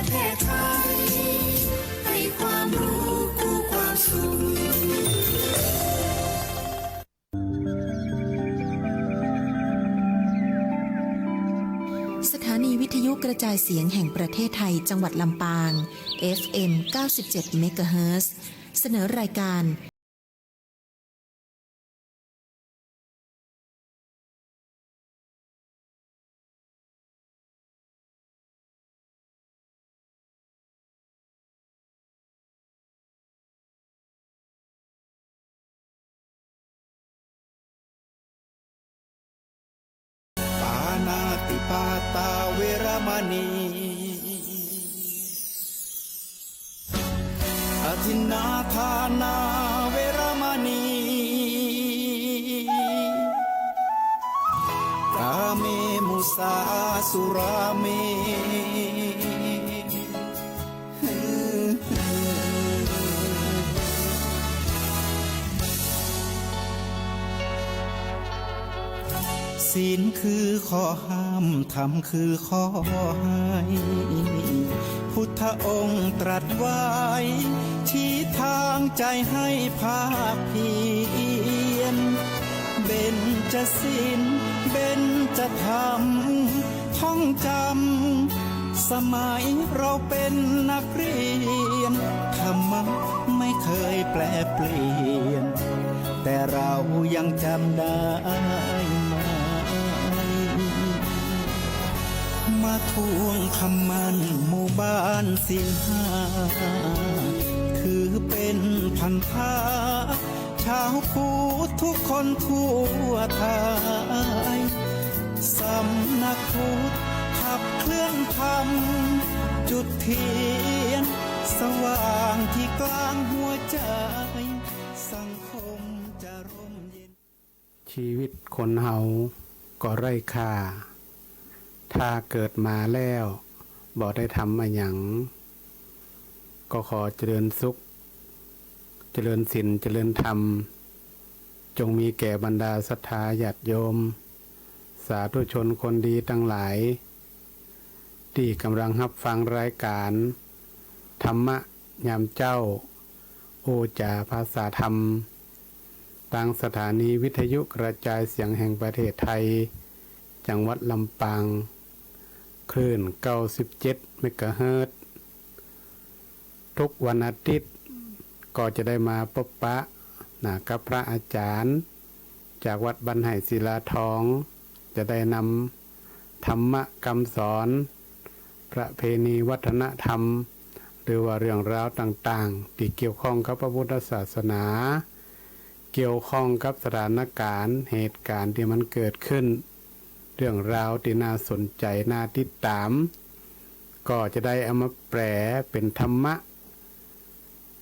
เทศไทยให้ความรู้คู่ความสุขสถานีวิทยุกระจายเสียงแห่งประเทศไทยจังหวัดลำปาง FM 97 เมกะเฮิรตซ์ เสนอรายการปานาติปาตาเวรมณีอทินนาทานาเวรมณีกาเมมุสาสุราเมศีลคือข้อห้ามธรรมคือข้อให้พุทธองค์ตรัสไว้ชี้ทางใจให้ภาคเพียรเบญจศีลเบญจธรรมท่องจำสมัยเราเป็นนักเรียนธรรมะไม่เคยแปลเปลี่ยนแต่เรายังจำได้มาทวงคำมั่นหมู่บ้านศีลห้าถือเป็นพันธะชาวพุทธทุกคนทั่วไทยสำนักพุทธขับเคลื่อนธรรมจุดเทียนสว่างที่กลางหัวใจสังคมจะร่มเย็นชีวิตคนเฮาก็ไร้ค่าถ้าเกิดมาแล้วบ่ได้ทำอะไรหยังก็ขอเจริญสุขเจริญศีลเจริญธรรมจงมีแก่บรรดาศรัทธาญาติโยมสาธุชนคนดีทั้งหลายที่กำลังรับฟังรายการธรรมะยามเจ้าโอจาภาษาธรรมทางสถานีวิทยุกระจายเสียงแห่งประเทศไทยจังหวัดลำปางคลื่น97 เมกะเฮิรตซ์ทุกวันอาทิตย์ก็จะได้มาพบปะกับพระอาจารย์จากวัดบรรไหศิลาทองจะได้นำธรรมะคำสอนประเพณีวัฒนธรรมหรือว่าเรื่องราวต่างๆที่เกี่ยวข้องกับพระพุทธศาสนาเกี่ยวข้องกับสถานการณ์เหตุการณ์ที่มันเกิดขึ้นเรื่องราวที่น่าสนใจน่าติดตามก็จะได้เอามาแปลเป็นธรรมะ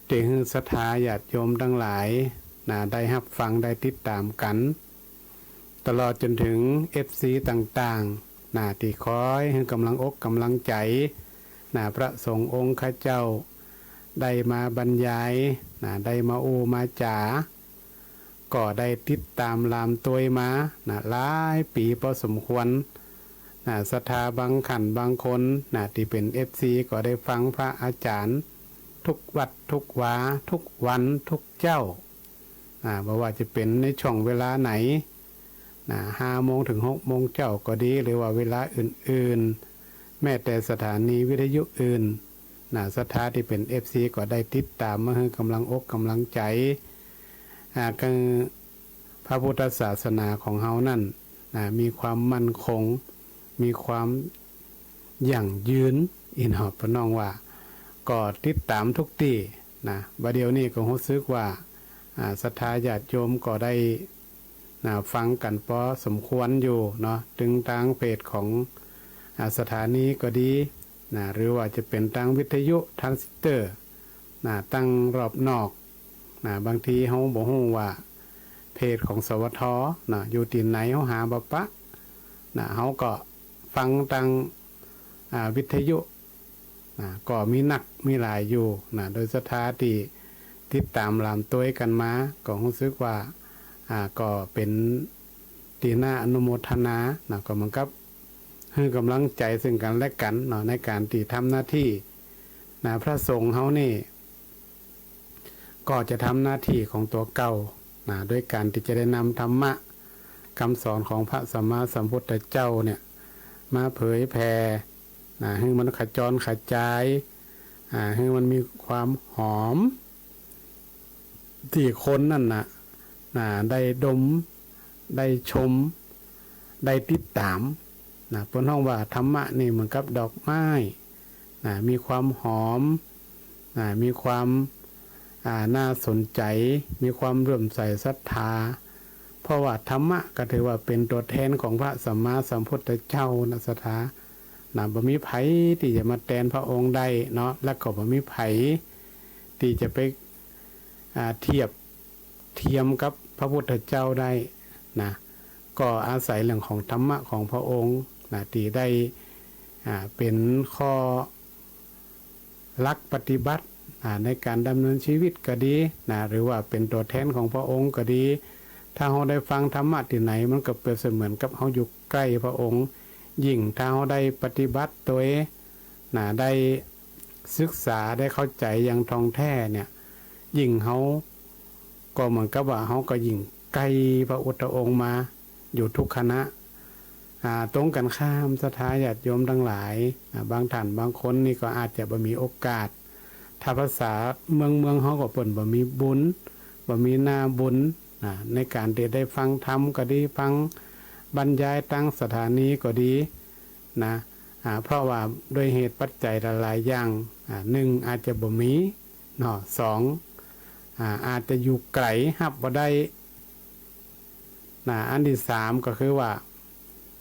ที่ให้ศรัทธาญาติโยมทั้งหลายได้รับฟังได้ติดตามกันตลอดจนถึง FC ต่างๆที่คอยให้กำลังอกกำลังใจพระสงฆ์องค์ข้าเจ้าได้มาบรรยายได้มาอูมาจาก็ได้ติดตามลามตัวมาหลายปีพอสมควรศรัทธาบางขันบางคนที่เป็น FC ก็ได้ฟังพระอาจารย์ทุกวัดทุกวาทุกวันทุกเจ้าบ่ว่าจะเป็นในช่วงเวลาไหน5 โมงถึง 6 โมงเจ้าก็ดีหรือว่าเวลาอื่นๆแม้แต่สถานีวิทยุอื่นศรัทธาที่เป็น FC ก็ได้ติดตามมาให้กำลังอกกำลังใจคือพระพุทธศาสนาของเฮานั่นมีความมั่นคงมีความยั่งยืนอินหอบพน้องว่าก็ติดตามทุกที่บัดเดี๋ยวนี้ก็รู้สึกว่าศรัทธาญาติโยมก็ได้ฟังกันพอสมควรอยู่เนาะถึงทางเพจของสถานีก็ดีหรือว่าจะเป็นทางวิทยุทรานซิสเตอร์ตั้งรอบนอกบางทีเฮาบ่ฮู้ว่าเพจของสวทอยู่ที่ไหนเฮาหาบ่ปะเฮาก็ฟังทางวิทยุก็มีนักมีหลายอยู่โดยศรัทธาที่ติดตามลามตัวกันมาก็รู้สึกว่าก็เป็นที่น่าอนุโมทนาก็เหมือนกับให้กำลังใจซึ่งกันและกันในการที่ทำหน้าที่ พระสงฆ์เฮานี่ก็จะทำหน้าที่ของตัวเก่าด้วยการที่จะได้นำธรรมะคำสอนของพระสัมมาสัมพุทธเจ้าเนี่ยมาเผยแผ่ให้มันขจรขจายให้มันมีความหอมที่คนนั่นได้ดมได้ชมได้ติดตามเพิ่นฮ้องว่าธรรมะนี่เหมือนกับดอกไม้มีความหอมมีความน่าสนใจมีความเลื่อมใสศรัทธาเพราะว่าธรรมะก็ถือว่าเป็นตัวแทนของพระสัมมาสัมพุทธเจ้านะสถาบ่มีไผที่จะมาแทนพระองค์ได้เนาะและก็บ่มีไผที่จะไปเทียมกับพระพุทธเจ้าได้ก็อาศัยเรื่องของธรรมะของพระองค์ที่ได้เป็นข้อหลักปฏิบัติในการดำเนินชีวิตก็ดีหรือว่าเป็นตัวแทนของพระองค์ก็ดีถ้าเราได้ฟังธรรมะที่ไหนมันก็เปรียบเสมือนกับเราอยู่ใกล้พระองค์ยิ่งถ้าเราได้ปฏิบัติตัวได้ศึกษาได้เข้าใจอย่างท่องแท้เนี่ยยิ่งเราก็เหมือนกับว่าเราก็ยิ่งใกล้พระพุทธองค์มาอยู่ทุกขณะตรงกันข้ามศรัทธาญาติโยมทั้งหลายบางท่านบางคนนี่ก็อาจจะบ่มีโอกาสถ้าภาษาเมืองเฮาก็เปิ้นบ่มีบุญบ่มีหน้าบุญในการที่ได้ฟังธรรมก็ดีฟังบรรยายตั้งสถานีก็ดีเพราะว่าโดยเหตุปัจจัยหลายๆอย่าง1อาจจะบ่มีเนาะ2อาจจะอยู่ไกลรับบ่ได้อันที่3ก็คือว่า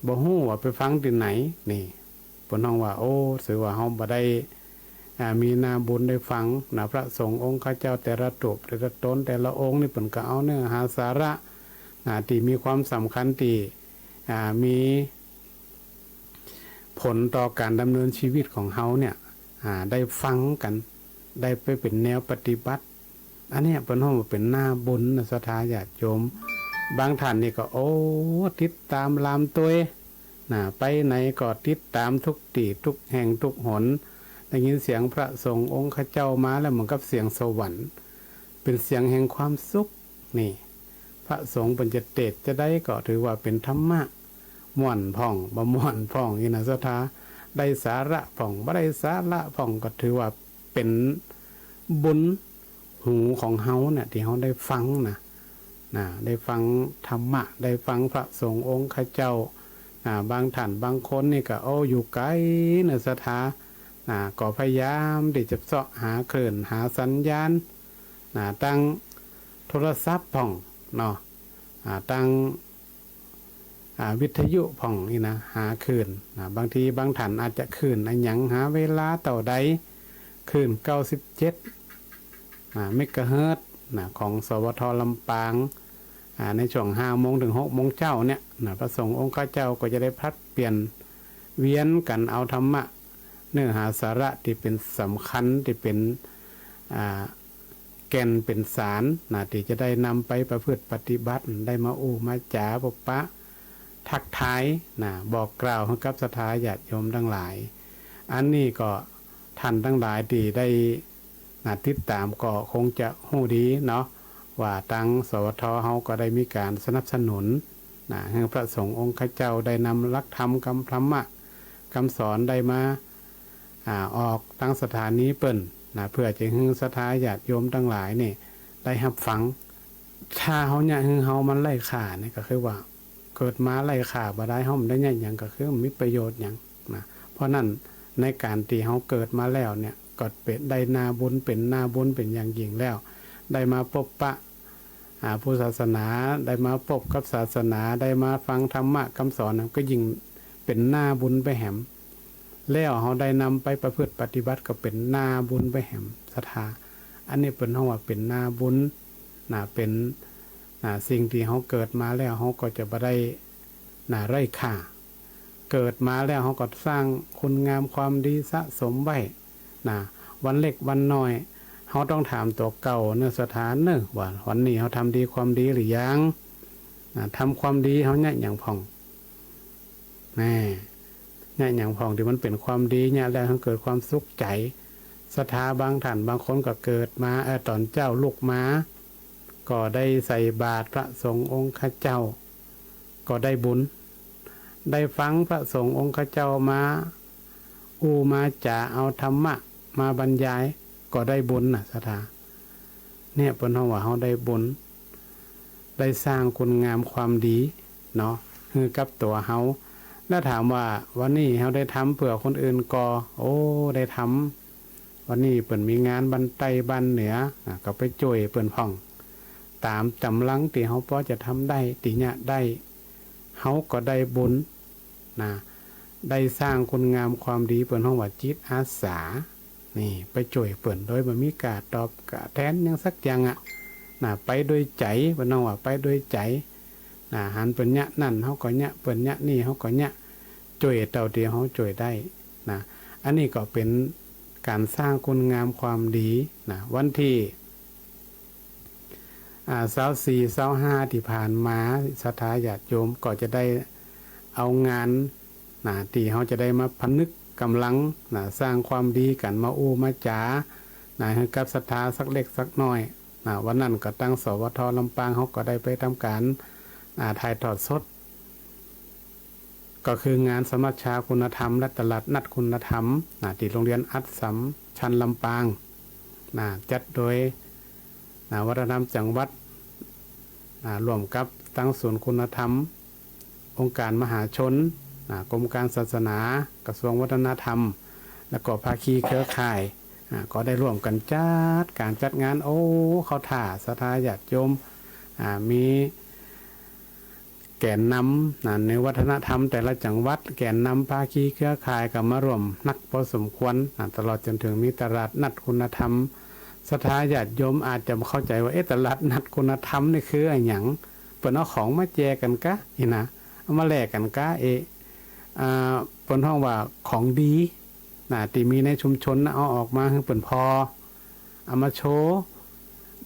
บ่ฮู้ว่าไปฟังที่ไหนนี่เพิ่นฮ้องว่าโอ้ถือว่าเฮาบ่ได้มีนาบุญได้ฟังพระสงฆ์องค์ข้าเจ้าแต่ละรูปแต่ละตนแต่ละองค์นี่เพิ่นก็เอาเนื้อหาสาระที่มีความสำคัญที่มีผลต่อการดำเนินชีวิตของเฮาเนี่ยได้ฟังกันได้ไปเป็นแนวปฏิบัติอันนี้เพิ่นฮ้องว่าเป็นหน้าบุญศรัทธาญาติโยมบางท่านนี่ก็โอ้ติดตามลามตัวไปไหนก็ติดตามทุกที่ทุกแห่งทุกหนได้ยินเสียงพระสงฆ์องค์ข้าเจ้ามาแล้วเหมือนกับเสียงสวรรค์เป็นเสียงแห่งความสุขนี่พระสงฆ์เป็นจะเตศจะได้ก็ถือว่าเป็นธรรมะม่วนพ่องบ่ม่วนพ่องอินะศรัทธาได้สาระพ่องบ่ได้สาระพ่องก็ถือว่าเป็นบุญหูของเฮาเนี่ยที่เฮาได้ฟังได้ฟังธรรมะได้ฟังพระสงฆ์องค์ข้าเจ้าบางท่านบางคนนี่ก็อยู่ไกลนะศรัทธาก็พยายามที่จะเสาะหาคลื่นหาสัญญาณตั้งโทรศัพท์พ่องเนาะตั้งวิทยุพ่องนี่นะหาคลื่นบางทีบางท่านอาจจะคลื่นอันหยังหาเวลาเต่าใดคลื่น97เมกะเฮิรตซ์ของสวทลำปางในช่วง 5 โมงถึง 6 โมงเช้าเนี่ยพระสงฆ์องค์ข้าเจ้าก็จะได้พัดเปลี่ยนเวียนกันเอาธรรมะเนื้อหาสาระที่เป็นสำคัญที่เป็นแก่นเป็นสารที่จะได้นำไปประพฤติปฏิบัติได้มามาจ๋าปปะทักทายบอกกล่าวให้กับศรัทธาญาติโยมทั้งหลายอันนี้ก็ท่านทั้งหลายที่ได้ติดตามก็คงจะฮู้ดีเนาะว่าตั้งสวทเฮาก็ได้มีการสนับสนุนให้พระสงฆ์องค์ข้าเจ้าได้นำหลักธรรมคำธรรมะคำสอนได้มาออกตั้งสถานีเปิ้นเพื่อจะให้ศรัทธาญาติโยมทั้งหลายนี่ได้รับฟังถ้าเฮาเนี่ยเฮามันไร้ค่านี่ก็คือว่าเกิดมาไร้ค่าบ่ได้เฮามันได้หยังก็คือมีประโยชน์หยังเพราะนั้นในการที่เฮาเกิดมาแล้วเนี่ยก็เป็นได้นาบุญเป็นนาบุญเป็นอย่างยิ่งแล้วได้มาพบปะผู้ศาสนาได้มาพบกับศาสนาได้มาฟังธรรมะคำสอนก็ยิ่งเป็นหน้าบุญไปแหมแล้วเฮาได้นำไปประพฤติปฏิบัติก็เป็นหน้าบุญไปแหมศรัทธาอันนี้เป็นเฮาว่าเป็นหน้าบุญเป็นสิ่งที่เฮาเกิดมาแล้วเฮาก็จะบ่ได้ไร้ค่าเกิดมาแล้วเฮาก็สร้างคุณงามความดีสะสมไว้วันเล็กวันน้อยเฮาต้องถามตัวเก่าเนื้อสถานว่าวันนี้เฮาทำดีความดีหรือยังทำความดีเฮาเนี่ยอย่างผ่องเนี่ยอย่างผ่องที่มันเป็นความดีเนี่ยแล้วเฮาเกิดความสุขใจ ศรัทธาบางท่านบางคนก็เกิดมาตอนเจ้าลูกม้าก็ได้ใส่บาตรพระสงฆ์องค์ข้าเจ้าก็ได้บุญได้ฟังพระสงฆ์องค์ข้าเจ้ามามาจ่าเอาธรรมะมาบรรยายก็ได้บุญนะศรัทธาเนี่ยเปิ้นเฮาว่าเฮาได้บุญได้สร้างคุณงามความดีเนาะคือกับตัวเฮาแล้วถามว่าวันนี้เฮาได้ทำเพื่อคนอื่นก็ได้ทำวันนี้เปิ้นมีงานบันไตบันเหนือก็ไปช่วยเปิ้นพ่องตามจำลังที่เฮาพอจะทำได้ติญะได้เฮาก็ได้บุญนะได้สร้างคุณงามความดีเปิ้นเฮาว่าจิตอาสานี่ไปช่วยเปิ้นโดยบ่มีการตอบกะแทนหยังสักอย่างไปด้วยใจเปิ้นเฮาว่าไปด้วยใจหันเปิ้นญะนั่นเฮาก็ญะเปิ้นญะนี่เฮาก็ญะช่วยเท่าที่เฮาช่วยได้นะอันนี้ก็เป็นการสร้างคุณงามความดีนะวันที่24 25ที่ผ่านมาศรัทธาญาติโยมก็จะได้เอางานที่เฮาจะได้มาพนึกกำลังสร้างความดีกันมามาจ๋าให้กับศรัทธาสักเล็กสักน้อยวันนั้นก็ตั้งสวทลำปางเฮาก็ได้ไปทำการถ่ายทอดสดก็คืองานสมัชชาคุณธรรมและตลาดนัดคุณธรรมที่โรงเรียนอัสสัมชัญลำปางจัดโดยวัฒนธรรมจังหวัดร่วมกับตั้งศูนย์คุณธรรมองค์การมหาชนกรมการศาสนากระทรวงวัฒนธรรมและก็ภาคีเครือข่ายก็ได้ร่วมกันการจัดงานเขาถ่าศรัทธาญาติโยมมีแกนนำในวัฒนธรรมแต่ละจังหวัดแกนนำภาคีเครือข่ายก็มาร่วมนักพอสมควรตลอดจนถึงมีตลาดนัดคุณธรรมศรัทธาญาติโยมอาจจะเข้าใจว่าตลาดนัดคุณธรรมนี่คืออะไรหยังเปิ้นเอาของมาแจกกันกะนี่นะเอามาแลกกันกะเปิ้นฮ้องว่าของดีที่มีในชุมชนเอาออกมาให้เปิ้นพอเอามาโชว์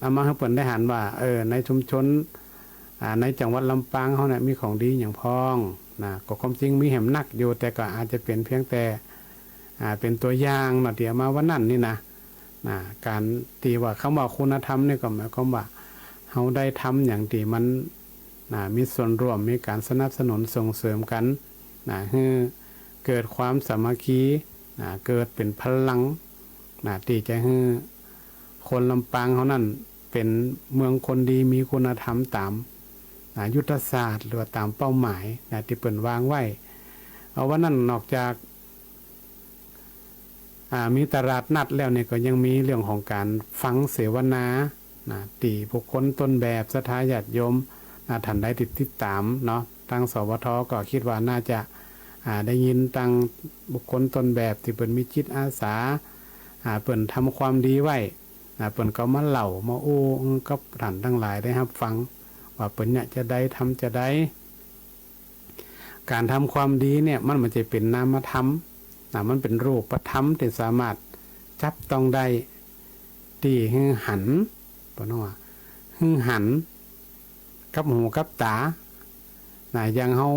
เอามาให้เปิ้นได้หันว่าในชุมชนในจังหวัดลำปางเฮาเนี่ยมีของดีอย่างพ้องก็ความจริงมีแหมนักอยู่แต่ก็อาจจะเป็นเพียงแต่เป็นตัวอย่างเดี๋ยวมาวันนั้นนี่นะการตีว่าคำว่าคุณธรรมนี่ก็หมายความว่าเฮาได้ทำอย่างที่มันมีส่วนร่วมมีการสนับสนุนส่งเสริมกันให้เกิดความสามัคคีเกิดเป็นพลังที่จะให้คนลำปางเฮานั้นเป็นเมืองคนดีมีคุณธรรมตามยุทธศาสตร์หรือตามเป้าหมายที่เปิ้นวางไว้เอาว่านั่นนอกจากมีตลาดนัดแล้วเนี่ยก็ยังมีเรื่องของการฟังเสวนาตีบุคคลต้นแบบศรัทธาญาติโยมท่านได้ติดตามเนาะทางสวทก็คิดว่าน่าจะได้ยินตั้งบุคคลต้นแบบที่เปิ้นมีจิตอาสาเปิ้นทำความดีไว้เปิ้นก็มาเล่ามากับท่านทั้งหลายได้รับฟังว่าเปิ้นเนี่ยจะได้ทำจะได้การทำความดีเนี่ยมันจะเป็นนามธรรมมันเป็นรูปธรรมที่สามารถจับต้องได้ที่หือหันปะเนาะหือหันกับหูกับตาอย่างเฮา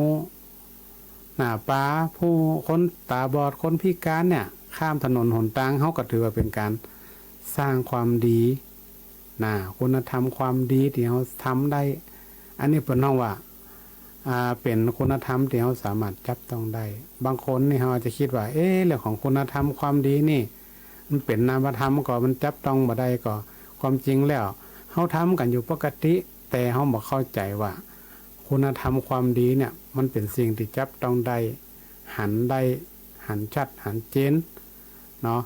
ป้าผู้คนตาบอดคนพิการเนี่ยข้ามถนนหนทางเฮาก็ถือว่าเป็นการสร้างความดีคุณธรรมความดีที่เฮาทำได้อันนี้เปิ้นเฮาว่าเป็นคุณธรรมที่เราสามารถจับต้องได้บางคนนี่เราจะคิดว่าเรื่องของคุณธรรมความดีนี่มันเป็นนามธรรมก็มันจับต้องบ่ได้ก็ความจริงแล้วเราทำกันอยู่ปกติแต่เราบ่เข้าใจว่าคุณธรรมความดีเนี่ยมันเป็นสิ่งที่จับต้องได้หันชัดหันเจนเนาะ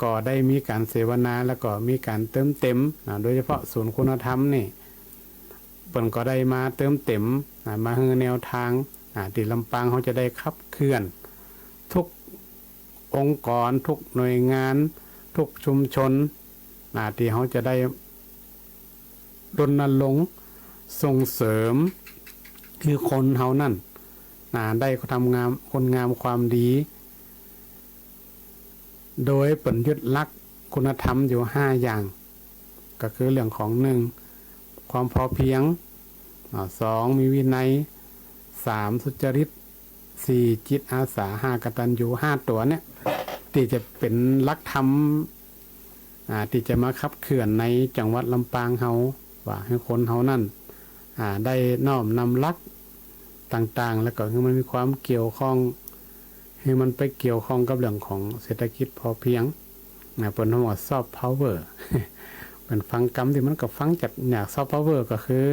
ก็ได้มีการเสวนาแล้วก็มีการเติมเต็มโดยเฉพาะศูนย์คุณธรรมนี่เปิ้นก็ได้มาเติมเต็มมาให้แนวทางที่ลำปางเขาจะได้ขับเคลื่อนทุกองค์กรทุกหน่วยงานทุกชุมชนที่เขาจะได้รณรงค์ส่งเสริมคือคนเฮานั่นได้ทำงามคนงามความดีโดยเปิ้นยึดหลักคุณธรรมอยู่5อย่างก็คือเรื่องของ1ความพอเพียง2มีวินัย3สุจริต4จิตอาสา5กตัญญู5ตัวเนี่ย ที่จะเป็นหลักธรรมที่จะมาขับเคลื่อนในจังหวัดลำปางเฮาว่าให้คนเฮานั่นได้น้อมนำหลักต่างๆแล้วก็ให้มันมีความเกี่ยวข้องให้มันไปเกี่ยวข้องกับเรื่องของเศรษฐกิจพอเพียงเปิ้นว่าซอฟต์พาวเวอร์เป็นฟังกรรมที่มันก็ฟังจากอย่างซอฟต์พาวเวอร์ก็คือ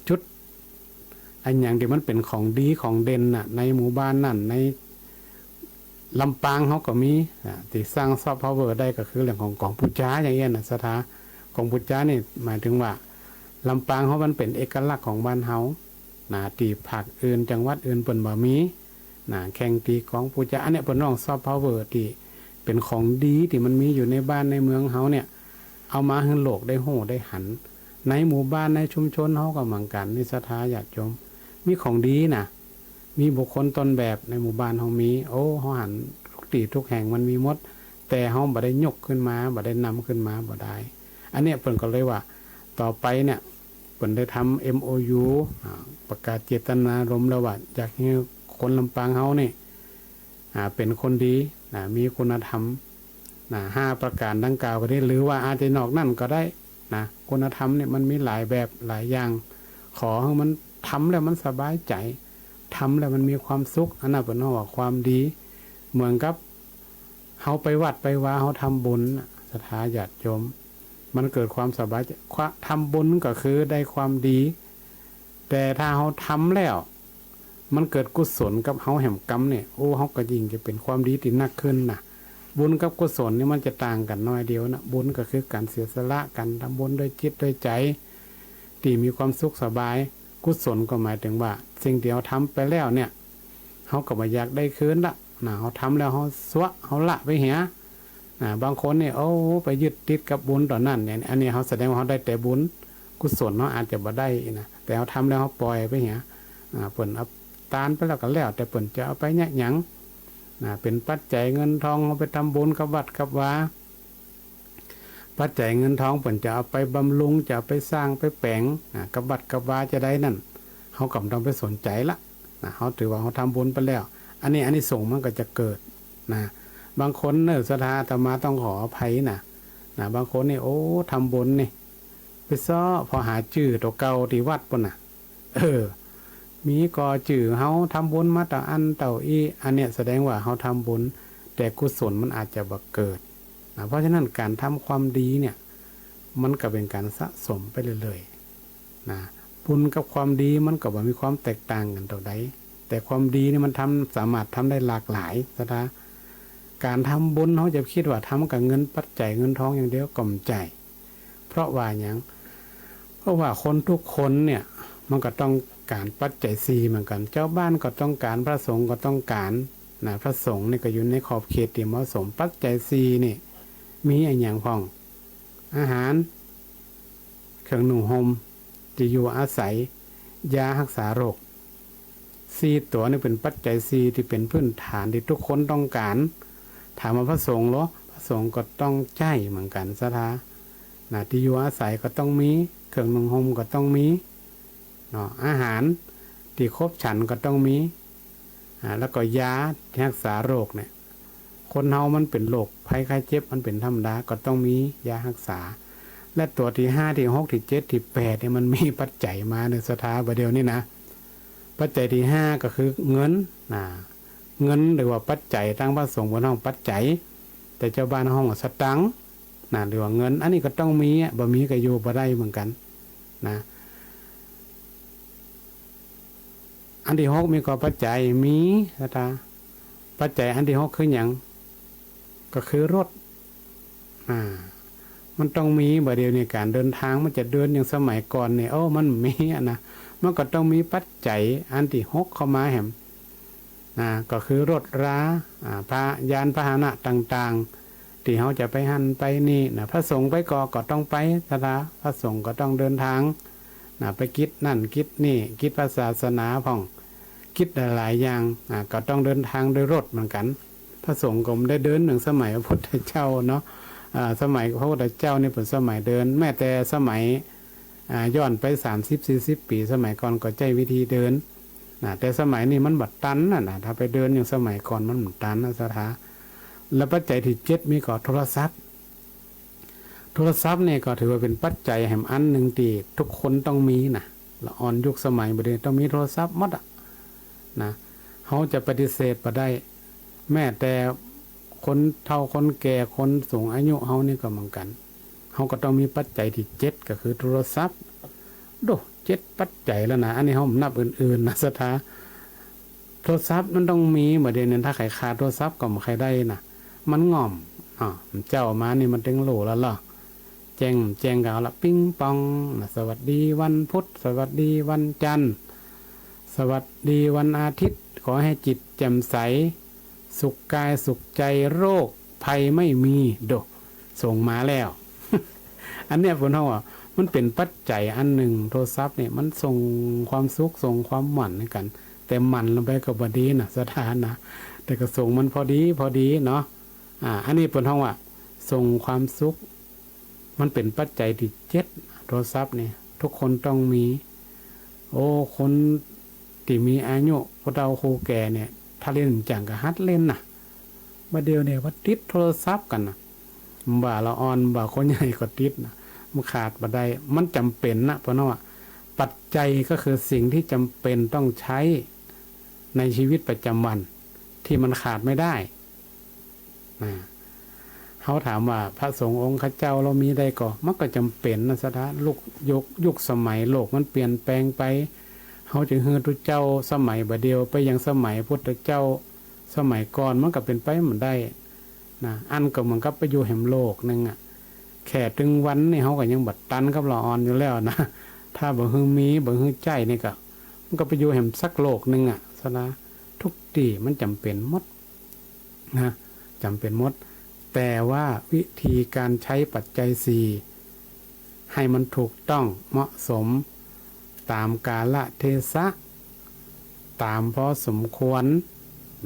จุดอันอย่างที่มันเป็นของดีของเด่นในหมู่บ้านนั่นในลำปางเขาก็มีที่สร้างซอฟต์พาวเวอร์ได้ก็คือเรื่องของกองปูจ้าอย่างเงี้ยสถากองปูจ้านี่หมายถึงว่าลำปางเขามันเป็นเอกลักษณ์ของบ้านเฮาที่ภาคอื่นจังหวัดอื่นเปิ้นบ่มีแข่งตีกองปูจ้าอันเนี้ยเปิ้นน้องซอฟต์พาวเวอร์ที่เป็นของดีที่มันมีอยู่ในบ้านในเมืองเฮาเนี่ยเอามาให้โลกได้โหได้หันในหมู่บ้านในชุมชนเฮาก็เหมือนกันนี่ศรัทธาญาติโยมมีของดีมีบุคคลต้นแบบในหมู่บ้านเฮามีเฮาหันทุกที่ทุกแห่งมันมีหมดแต่เฮาบ่ได้ยกขึ้นมาบ่ได้นำขึ้นมาบ่ได้อันเนี้ยเพิ่นก็เลยว่าต่อไปเนี่ยเพิ่นได้ทำ MOU ประกาศเจตนารมณ์แล้วว่าอยากให้คนลำปางเฮานี่เป็นคนดีมีคุณธรรม5ประการดังกล่าวก็ได้หรือว่าอาจจะนอกนั่นก็ได้คุณธรรมเนี่ยมันมีหลายแบบหลายอย่างขอให้มันทำแล้วมันสบายใจทำแล้วมันมีความสุขอันนั้นเป็นว่าความดีเหมือนกับเฮาไปวัดไปว่าเฮาทำบุญศรัทธาญาติโยมมันเกิดความสบายใจทำบุญก็คือได้ความดีแต่ถ้าเฮาทำแล้วมันเกิดกุศลกับเฮาแห่งกรรมเนี่ยเฮาก็ยิ่งจะเป็นความดีที่นักขึ้นบุญกับกุศลนี่มันจะต่างกันน้อยเดียวบุญก็คือการเสียสละกันทำบุญด้วยจิตด้วยใจที่มีความสุขสบายกุศลก็หมายถึงว่าสิ่งที่เราทำไปแล้วเนี่ยเขาก็ไม่อยากได้คืนละเขาทำแล้วเขาสวะเขาละไปเหียบางคนเนี่ยไปยึดติดกับบุญต่อนั่นเนี่ยอันนี้เขาแสดงว่าเขาได้แต่บุญกุศลเขาอาจจะบ่ได้แต่เขาทำแล้วเขาปล่อยไปเหียเปิ่นเอาตานไปแล้วก็แล้วแต่เปิ่นจะเอาไปเนี่ยหยังเป็นปัจจัยเงินทองเอาไปทำบุญกับวัดกับวาปัจจัยเงินทองเปิ่นจะเอาไปบำรุงจะเอาไปสร้างไปแปลงกับวัดกับวาจะได้นั่นเขาก็ต้องไปสนใจละเขาถือว่าเขาทำบุญไปแล้วอันนี้ส่งมันก็จะเกิดบางคนเนี่ยศรัทธาอาตมาต้องขออภัยบางคนนี่ทำบุญนี่ไปซ้อพอหาจื่อตัวเก่าที่วัดปุ่นมีก่อจื่อเขาทำบุญมาต่ออันเต่าอีอันเนี้ยแสดงว่าเขาทำบุญแต่กุศลมันอาจจะบ่เกิดเพราะฉะนั้นการทำความดีเนี่ยมันก็เป็นการสะสมไปเรื่อยๆบุญกับความดีมันก็บ่มีความแตกต่างกันเท่าใดแต่ความดีนี่มันสามารถทำได้หลากหลายนะการทำบุญเขาจะคิดว่าทำกับเงินปัจจัยเงินทองอย่างเดียวก็ไม่ใช่เพราะว่าอย่างเพราะว่าคนทุกคนเนี่ยมันก็ต้องการปัจจัย4เหมือนกันเจ้าบ้านก็ต้องการพระสงฆ์ก็ต้องการพระสงฆ์นี่ก็อยู่ในขอบเขตที่เหมาะสมปัจจัย4นี่มีอย่างพ้องอาหารเครื่องนุ่งห่มที่อยู่อาศัยยารักษาโรค4ตัวนี่เป็นปัจจัย4ที่เป็นพื้นฐานที่ทุกคนต้องการถามว่าพระสงฆ์เหรอพระสงฆ์ก็ต้องใช้เหมือนกันศรัทธาที่อยู่อาศัยก็ต้องมีเครื่องนุ่งห่มก็ต้องมีอาหารที่ครบฉันก็ต้องมีแล้วก็ยาที่รักษาโรคเนี่ยคนเฮามันเป็นโรคภัยไข้เจ็บมันเป็นธรรมดาก็ต้องมียารักษาและตัวที่5ที่6ที่7ที่8เนี่ยมันมีปัจจัยมาในสถาบันเดียวนี่ปัจจัยที่5ก็คือเงินเงินหรือว่าปัจจัยทางพระสงฆ์บนห้องปัจจัยแต่เจ้าบ้านห้องสตังค์หรือว่าเงินอันนี้ก็ต้องมีบ่มีก็อยู่บ่ได้เหมือนกันอันที่6มีก็ปัจจัยมีปัจจัยอันที่6คืออย่างก็คือรถมันต้องมีบ่เดียวในการเดินทางมันจะเดินอย่างสมัยก่อนเนี่ยมันมีมันก็ต้องมีปัจจัยอันที่6เข้ามาแหมก็คือรถราพระยานพาหนะต่างๆที่เขาจะไปหันไปนี่พระสงฆ์ไปก็ต้องไปพระสงฆ์ก็ต้องเดินทางไปกิจนั่นกิจนี่กิจพระศาสนาพ่องกิจหลายอย่างก็ต้องเดินทางโดยรถเหมือนกันพระสงฆ์ก็ได้เดินหนึ่งสมัยพระพุทธเจ้าเนาะสมัยพระพุทธเจ้านี่เป็นสมัยเดินแม้แต่สมัยย้อนไป30-40 ปีสมัยก่อนก็ใช้วิธีเดินแต่สมัยนี้มันบัดตันถ้าไปเดินอย่างสมัยก่อนมันบัดตันศรัทธา และปัจจัยที่7มีก็โทรศัพท์เนี่ยก็ถือว่าเป็นปัจจัยแห่งอันหนึ่งที่ทุกคนต้องมีนะละอ่อนยุคสมัยบ่ได้ต้องมีโทรศัพท์หมดอ่ะนะเฮาจะปฏิเสธบ่ได้แม้แต่คนเฒ่าคนแก่คนสูงอายุเฮานี่ก็เหมือนกันเฮาก็ต้องมีปัจจัยที่7ก็คือโทรศัพท์โด7ปัจจัยแล้วนะอันนี้เฮานับอื่นๆนะสถาโทรศัพท์มันต้องมีบ่ได้เนี่ยถ้าใครขาดโทรศัพท์ก็บ่ใครได้นะมันง่อมเจ้ามานี่มันถึงโหลแล้วล่ะแจ้งกันเอาละปิ้งปองสวัสดีวันพุธสวัสดีวันจันทร์สวัสดีวันอาทิตย์ขอให้จิตแจ่มใสสุขกายสุขใจโรคภัยไม่มีโดส่งมาแล้ว อันเนี้ยเพิ่นเฮาว่ามันเป็นปัจจัยอันหนึ่งโทรศัพท์เนี่ยมันส่งความสุขส่งความหมั่นให้กันแต่หมั่นลงไปก็บ่ดีนะสถานนะแต่ก็ส่งมันพอดีเนาะอันนี้เพิ่นเฮาว่าส่งความสุขมันเป็นปัจจัยที่7โทรศัพท์เนี่ยทุกคนต้องมีคนที่มีอายุผู้เฒ่าผู้แก่เนี่ยถ้าเล่นจังก็หัดเล่นน่ะบ่เดียวเนี่ยว่าติดโทรศัพท์กันน่ะบ่าละอ่อนบ่าคนใหญ่ก็ติดนะมันขาดบ่ได้มันจำเป็นนะเพราะว่าปัจจัยก็คือสิ่งที่จำเป็นต้องใช้ในชีวิตประจำวันที่มันขาดไม่ได้นะเขาถามว่าพระสงฆ์องค์ข้าเจ้าเรามีได้ก็มันก็จำเป็นนะสถายุคสมัยโลกมันเปลี่ยนแปลงไปเขาจึงฮือทุเจ้าสมัยบ่เดียวไปยังสมัยพุทธเจ้าสมัยก่อนมันก็เป็นไปมันได้นะอันก็เหมือนกับไปอยู่แห่งโลกนึงอ่ะแค่ถึงวันนี่เขาก็ยังบัดตันกับละอ่อนอยู่แล้วนะถ้าบ่ฮือมีบ่ฮือใจนี่ก็มันก็ไปอยู่แห่งสักโลกนึงอ่ะสนะทุกที่มันจำเป็นหมดนะจำเป็นหมดแต่ว่าวิธีการใช้ปัจจัย4ให้มันถูกต้องเหมาะสมตามกาลเทศะตามพอสมควร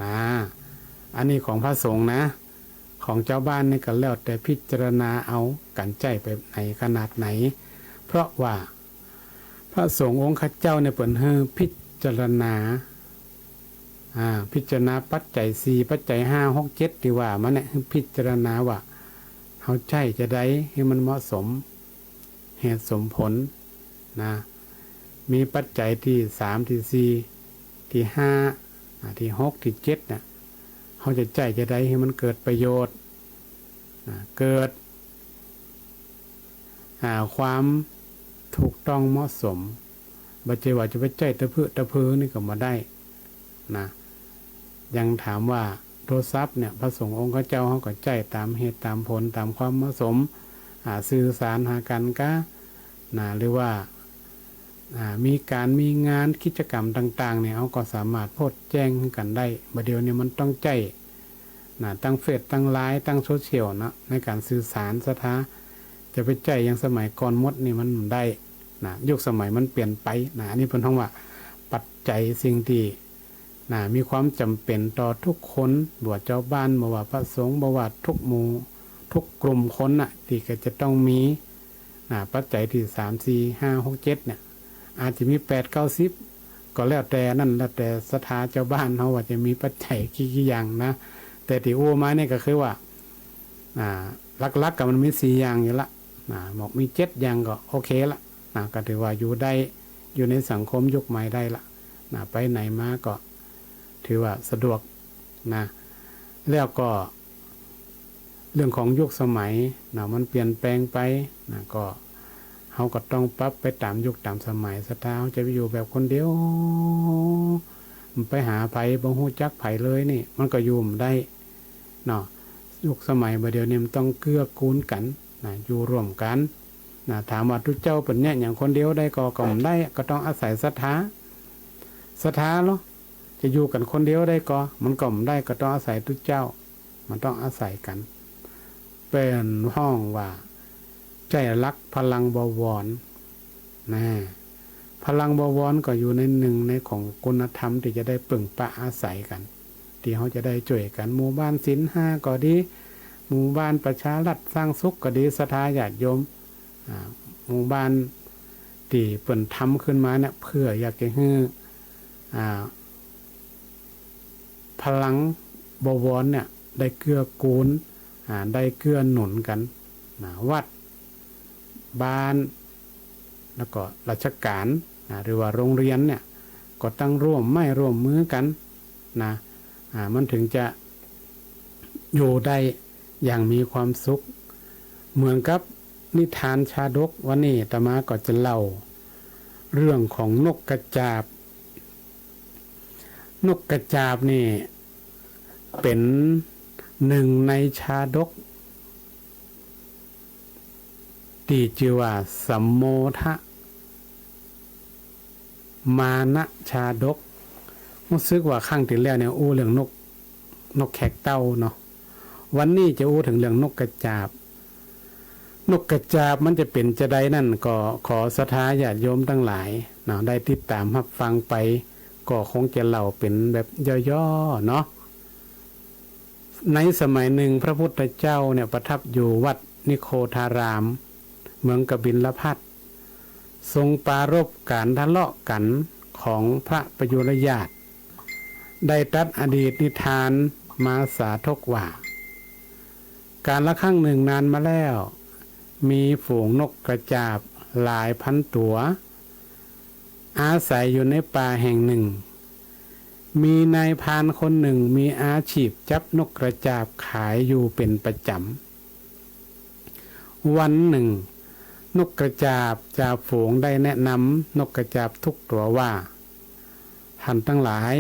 นะอันนี้ของพระสงฆ์นะของเจ้าบ้านนี่ก็แล้วแต่พิจารณาเอากันใจไปไหนขนาดไหนเพราะว่าพระสงฆ์องค์ข้าเจ้าในเปิ่นให้พิจารณาปัจจัย4ปัจจัย5 6 7ที่ว่ามันเนี่ยพิจารณาว่าเฮาใช้จะได้ให้มันเหมาะสมเหตุสมผลนะมีปัจจัยที่3ที่4ที่5ที่6ที่7เนี่ยเฮาจะใช้จะได้ให้มันเกิดประโยชน์เกิดความถูกต้องเหมาะสมบ่ใช่ว่าจะไปใช้ตะพื้นี่ก็บ่ได้นะยังถามว่าโทรศัพท์เนี่ยพระสงฆ์องค์เจ้าเขาก็ใจตามเหตุตามผลตามความเหมาะสมสื่อสารหากันก็หรือว่ามีงานกิจกรรมต่างๆเนี่ยเขาก็สามารถโพสต์แจ้งกันได้บัดเดี๋ยวนี้มันต้องใจตั้งเฟซตั้งไลน์ตั้งโซเชียลนะในการสื่อสารสถาจะไปใจอย่างสมัยก่อนมดนี่มันได้ยุคสมัยมันเปลี่ยนไปอันนี้เพิ่นเฮาว่าปัจจัยสิ่งที่มีความจำเป็นต่อทุกคนบ่ว่าเจ้าบ้านบ่ว่าพระสงฆ์บ่ว่าทุกหมู่ทุกกลุ่มคนที่ก็จะต้องมีปัจจัยที่3 4 5 6 7เนี่ยอาจจะมี8 9 10ก็แล้วแต่นั่นแล้วแต่สถาเจ้าบ้านเฮาว่าจะมีปัจจัยกี่อย่างนะแต่ที่โอ้มาเนี่ยก็คือว่าหลักๆก็มันมี4อย่างอยู่ละบอกมี7อย่างก็โอเคละก็ถือว่าอยู่ได้อยู่ในสังคมยุคใหม่ได้ละไปไหนมาก็ถือว่าสะดวกแล้วก็เรื่องของยุคสมัยมันเปลี่ยนแปลงไปก็เฮาก็ต้องปรับไปตามยุคตามสมัยสถาจะไปอยู่แบบคนเดียวไปหาไผบ่ฮู้จักไผเลยนี่มันก็อยู่บ่ได้ยุคสมัยบัดเดี๋ยวนี้มันต้องเกื้อกูลกันอยู่ร่วมกันถามว่าทุกเจ้าเป็นเนี่ยอย่างคนเดียวได้ก็บ่ได้ก็ต้องอาศัยศรัทธาเนาะจะอยู่กันคนเดียวได้ก็มันก็บ่ได้ก็ต้องอาศัยทุกเจ้ามันต้องอาศัยกันเป็นห้องว่าใจรักพลังบวรพลังบวรก็อยู่ในหนึ่งในของคุณธรรมที่จะได้ปึงปะอาศัยกันที่เขาจะได้ช่วยกันหมู่บ้านศีล5ก็ดีหมู่บ้านประชารัฐสร้างสุขก็ดีศรัทธาญาติโยมหมู่บ้านที่เปิ่นทำขึ้นมาเนี่ยเพื่ออยากจะให้พลังบวรเนี่ย ได้เกื้อกูลได้เกื้อหนุนกันวัดบ้านแล้วก็ราชการหรือว่าโรงเรียนเนี่ยก็ตั้งร่วมมือกันนะมันถึงจะอยู่ได้อย่างมีความสุขเหมือนกับนิทานชาดกวันนี้อาตมาก็จะเล่าเรื่องของนกกระจาบนี่เป็นหนึ่งในชาดกที่ชื่อว่าสัมโมทะมานะชาดกรู้สึกว่าครั้งที่แล้วเนี่ยอู้เรื่องนกแขกเต้าเนาะวันนี้จะอู้ถึงเรื่องนกกระจาบมันจะเป็นจะได้นั่นก็ขอศรัทธาญาติโยมทั้งหลายเนาะได้ติดตามรับฟังไปก็คงจะเล่าเป็นแบบย่อๆเนาะในสมัยหนึ่งพระพุทธเจ้าเนี่ยประทับอยู่วัดนิโคธารามเมืองกบิลพัสดุทรงปรารภการทะเลาะกันของพระประยุรญาติได้ตรัสอดีตนิทานมาสาธกว่าการละครั้งหนึ่งนานมาแล้วมีฝูงนกกระจาบหลายพันตัวอาศัยอยู่ในป่าแห่งหนึ่งมีนายพรานคนหนึ่งมีอาชีพจับนกกระจาบขายอยู่เป็นประจำวันหนึ่งนกกระจาบจ่าฝูงได้แนะนำนกกระจาบทุกตัวว่าท่านทั้งหลาย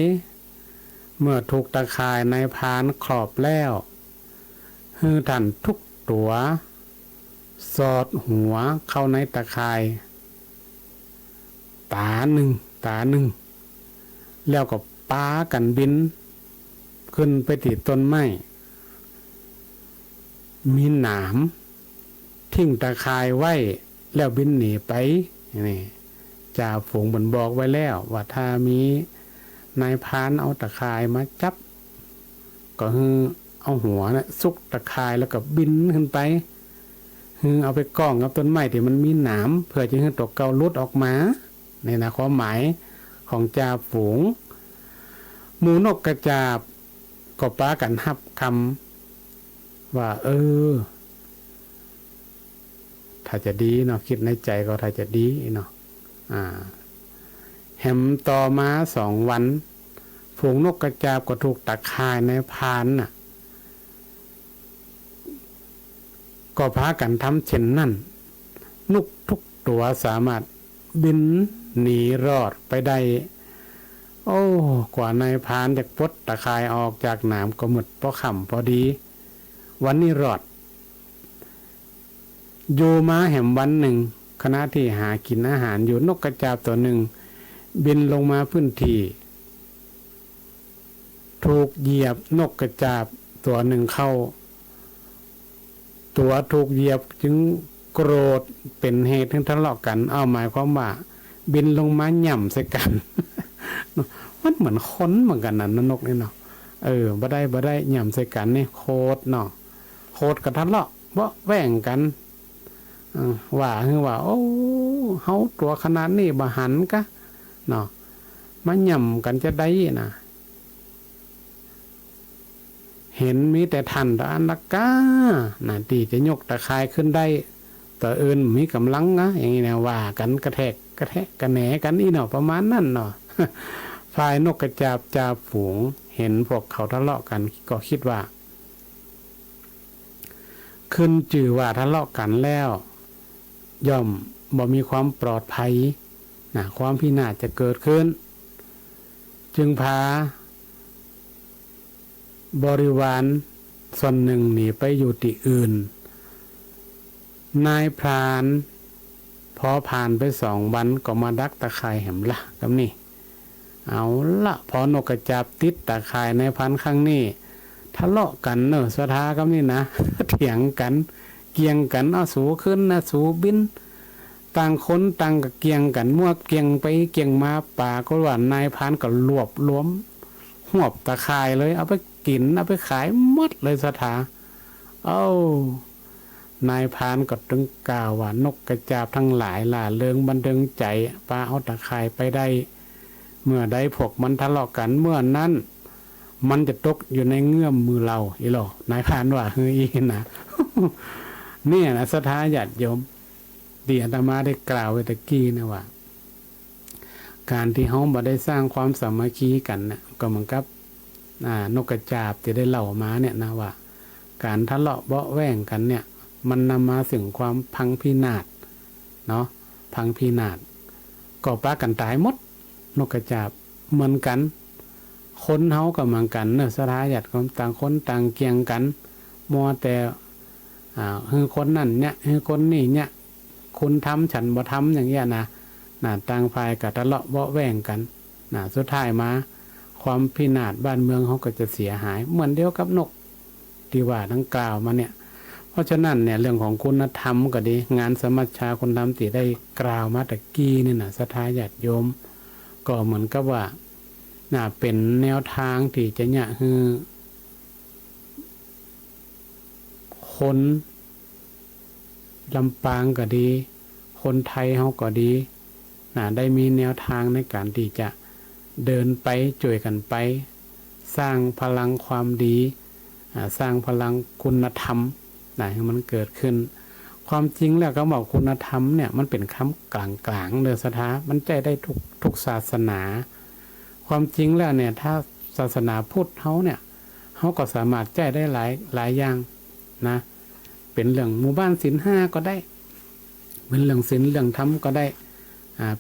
เมื่อถูกตะข่ายนายพรานครอบแล้วฮือท่านทุกตัวสอดหัวเข้าในตะข่ายตาหนึ่งแล้วก็ปากันบินขึ้นไปติดต้นไม้มีหนามทิ้งตะข่ายไว้แล้วบินหนีไปนี่จ่าฝูงมันบอกไว้แล้วว่าถ้ามีนายพรานเอาตะข่ายมาจับก็คือเอาหัวนะซุกตะข่ายแล้วก็บินขึ้นไปคือเอาไปก้องกับต้นไม้ที่มันมีหนามเพื่อจะให้ตัวเกาลุดออกมาในความหมายของจ่าฝูงหมูนกกระจาบก็ปากันฮับคำว่าถ้าจะดีเนาะคิดในใจก็ถ้าจะดีเนาะแหมต่อมา2 วันฝูงนกกระจาบก็ถูกตะข่ายในพานน่ะก็พากันทำเช่นนั่นนกทุกตัวสามารถบินหนีรอดไปได้กว่านายพรานจะปลดตะข่ายออกจากหนามก็หมดพอค่ำพอดีวันนี้รอดอยู่มาแหมวันหนึ่งขณะที่หากินอาหารอยู่นกกระจาบตัวหนึ่งบินลงมาพื้นที่ถูกเหยียบนกกระจาบตัวหนึ่งเข้าตัวถูกเหยียบจึงโกรธเป็นเหตุให้ทะเลาะกันหมายความว่าบินลงมาหย่ำใส่กัน มันเหมือนค้นเหมือนกันนะนกนี่เนาะบ่ได้หย่ำใส่กันนี่โคตรเนาะโคตรกับทะเลาะแว่งกันว่าเฮาตัวขนาดนี้บ่หันกะเนาะมาหย่ำกันจะได้นะเห็นมีแต่ทันตะอันละกาน่ะที่จะยกตะข่ายขึ้นได้ต่ออื่นมีกำลังนะอย่างนี้นะว่ากันกระแทกกระแหนกันอีเนาะประมาณนั้นเนาะ ฝ่ายนกกระจาบจ่าฝูงเห็นพวกเขาทะเลาะกันก็คิดว่าขึ้นจื่อว่าทะเลาะกันแล้วย่อมบ่มีความปลอดภัยนะความพินาศจะเกิดขึ้นจึงพาบริวารส่วนหนึ่งหนีไปอยู่ที่อื่นนายพรานพอผ่านไป2 วันก็มาดักตะข่ายแหมละกับนี่เอาละพอนกกระจาบติดตะข่ายในพันครั้งนี้ทะเลาะกันเนอะสถากับนี่นะ เถียงกันเกียงกันสูขึ้นนะสูบินต่างคนต่างกับเกียงกันมั่วเกียงไปเกียงมาป่าก็ว่านายพรานก็รวบรวมหวบตะข่ายเลยเอาไปกินเอาไปขายหมดเลยสถานายพรานก็ตึงกล่าวว่านกกระจาบทั้งหลายล่าเริงบันเทิงใจปาเอาตะข่ายไปได้เมื่อใดพวกมันทะเลาะกันเมื่อนั้น มันจะตกอยู่ในเงื้อมมือเราอีหรอนายพรานว่าเฮ้ยนะ เนี่ยนะศรัทธาญาติโยมที่อาตมาได้กล่าวไว้ตะกี้นะว่า การที่เฮาบ่ได้สร้างความสามัคคีกันนะก็เหมือนกับนกกระจาบที่ได้เล่ามาเนี่ยนะว่า การทะเลาะเบาะแว้งกันเนี่ย มันนำมาถึงความพังพินาศเนาะพังพินาศก็ปากันตายหมดนกกระจาบเหมือนกันคนเฮาก็เหมือนกันเนอะสถาญาติของต่างคนต่างเกี่ยงกันมัวแต่คือคนนั่นเนี่ยคือคนนี่เนี่ยคุณทำฉันบ่ทำอย่างเงี้ยนะต่างฝ่ายก็ทะเลาะเบาะแว้งกันสุดท้ายมาความพินาศบ้านเมืองเขาก็จะเสียหายเหมือนเดียวกับนกที่ว่าทั้งกล่าวมาเนี่ยเพราะฉะนั้นเนี่ยเรื่องของคุณธรรมก็ดีงานสมัชชาคุณธรรมที่ได้กล่าวมาตะกี้นี่นะศรัทธาญาติโยมก็เหมือนกับว่าเป็นแนวทางที่จะเนี่ยคือคนลำปางก็ดีคนไทยเขาก็ดีได้มีแนวทางในการที่จะเดินไปช่วยกันไปสร้างพลังความดีสร้างพลังคุณธรรมให้มันเกิดขึ้นความจริงแล้วก็บอกคุณธรรมเนี่ยมันเป็นคำกลางๆเดือศรัทธามันใจได้ทุกศาสนาความจริงแล้วเนี่ยถ้าศาสนาพุทธเขาก็สามารถใจได้หลายอย่างนะเป็นเรื่องหมู่บ้านศีลห้าก็ได้เป็นเรื่องศีลเรื่องธรรมก็ได้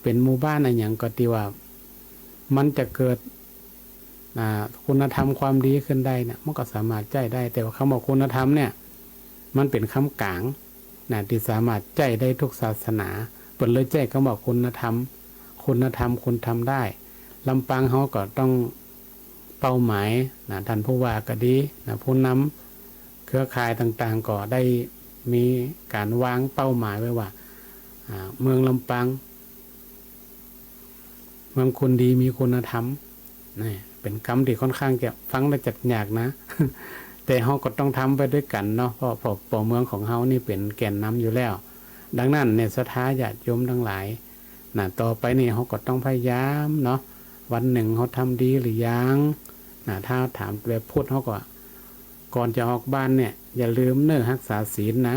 เป็นหมู่บ้านอะไรอย่างก็ตีว่ามันจะเกิดคุณธรรมความดีขึ้นได้เนี่ยมันก็สามารถใจได้แต่ว่าคำบอกคุณธรรมเนี่ยมันเป็นคำกลางที่สามารถใจได้ทุกศาสนาเปิดเลยใจคำบอกคุณธรรมคุณทำได้ลำปางเขาก็ต้องเป้าหมายท่านผู้ว่าก็ดีผู้นำเครือข่ายต่างๆก็ได้มีการวางเป้าหมายไว้ว่าเมืองลำปางเมืองคนดีมีคุณธรรมนี่เป็นคำที่ค่อนข้างจะฟังและจัดยากนะ แต่เขาก็ต้องทำไปด้วยกันเนาะเพราะเมืองของเขานี่เป็นแก่นนำอยู่แล้วดังนั้นเนี่ยศรัทธาญาติโยมทั้งหลายต่อไปนี่เขาก็ต้องพยายามเนาะวันหนึ่งเขาทำดีหรือยังถ้าถามแบบพูดเขาก็ก่อนจะออกบ้านเนี่ยอย่าลืมรักษาศีลนะ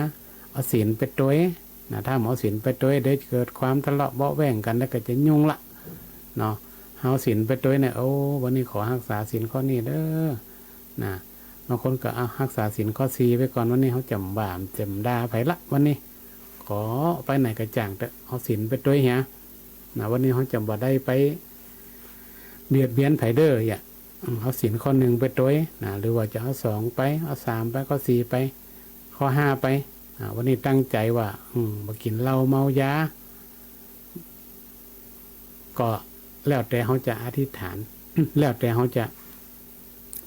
เอาศีลไปตัวถ้าหมอศีลไปตัวเดี๋ยวเกิดความทะเลาะเบาะแว้งกันแล้วก็จะยุ่งละเนาะเอาศีลไปตัวเนี่ยโอ้วันนี้ขอรักษาศีลข้อนี้เด้อบางคนก็เอารักษาศีลข้อ4ไว้ก่อนวันนี้เขาจำบาปจำด่าไผละวันนี้ขอไปไหนกระจ่างแต่เอาศีลไปตัวเหี้ยวันนี้เขาจำบ่ได้ไปเบียดเบียนไผเด้อเอาศีลข้อ1ไปตัวหรือว่าจะเอา2ไปเอา3ไปข้อ4ไปข้อ5ไปวันนี้ตั้งใจว่าบ่กินเหล้าเมายาก็แล้วแต่เขาจะอธิษฐาน แล้วแต่เขาจะ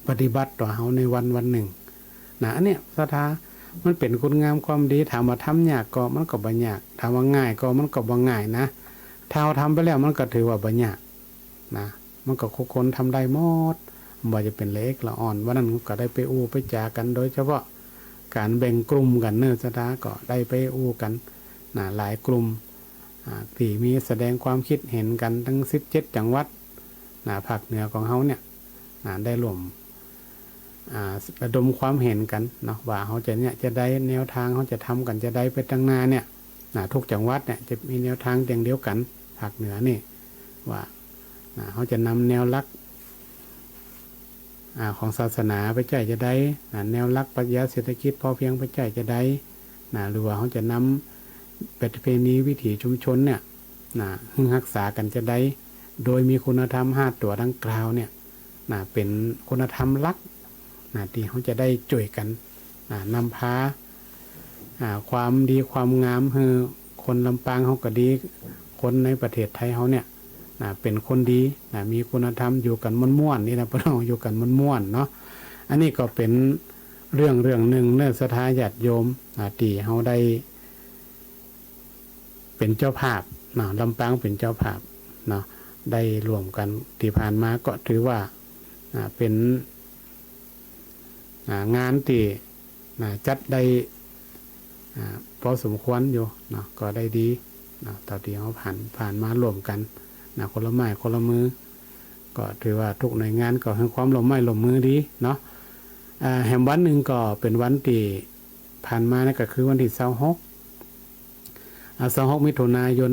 ปฏิบัติต่อเขาในวันหนึ่งอันเนี้ยศรัทธามันเป็นคุณงามความดีถามว่าทำยากก็มันก็บ่ยากถามว่าง่ายก็มันก็บ่ง่ายนะถ้าเราทำไปแล้วมันก็ถือว่าบ่ยากมันก็ทุกคนทำได้หมดบ่จะเป็นเล็กละอ่อนวันนั้นก็ได้ไปไปจากันโดยเฉพาะการแบ่งกลุ่มกันเนื้อศรัทธาก็ได้ไปกันหลายกลุ่มที่มีแสดงความคิดเห็นกันทั้ง17จังหวัดภาคเหนือของเขาเนี่ยได้รวมระดมความเห็นกันเนาะว่าเขาจะได้แนวทางเขาจะทำกันจะได้ไปตั้งหน้าเนี่ยทุกจังหวัดเนี่ยจะมีแนวทางอย่างเดียวกันภาคเหนือนี่ว่าเขาจะนำแนวหลักของศาสนาไปจะได้แนวหลักปรัชญาเศรษฐกิจพอเพียงไปจะได้หรือว่าเขาจะนำประเพณีวิถีชุมชนเนี่ยรักษากันจะได้โดยมีคุณธรรม5ตัวดังกล่าวเนี่ยเป็นคุณธรรมหลักที่เขาจะได้ช่วยกันนำพาความดีความงามคือคนลำปางเขาก็ดีคนในประเทศไทยเขาเนี่ยเป็นคนดีมีคุณธรรมอยู่กันม่วนๆนี่นะพวกเราอยู่กันม่วนๆเนาะอันนี้ก็เป็นเรื่องหนึ่งเนื้อศรัทธาญาติโยมที่เขาได้เป็นเจ้าภาพลำปางเป็นเจ้าภาพเนาะได้รวมกันที่ผ่านมาก็ถือว่าเป็นงานที่จัดได้พอสมควรอยู่เนาะก็ได้ดีต่อที่เขาผ่านมารวมกันคนละไม้คนละมือ ก็ถือว่าทุกหน่วยงานก็ให้ความร่วมไม้ร่วมมือดีเนาะแห่งวันหนึ่งก็เป็นวันที่ผ่านมานี่ก็คือวันที่26มิถุนายน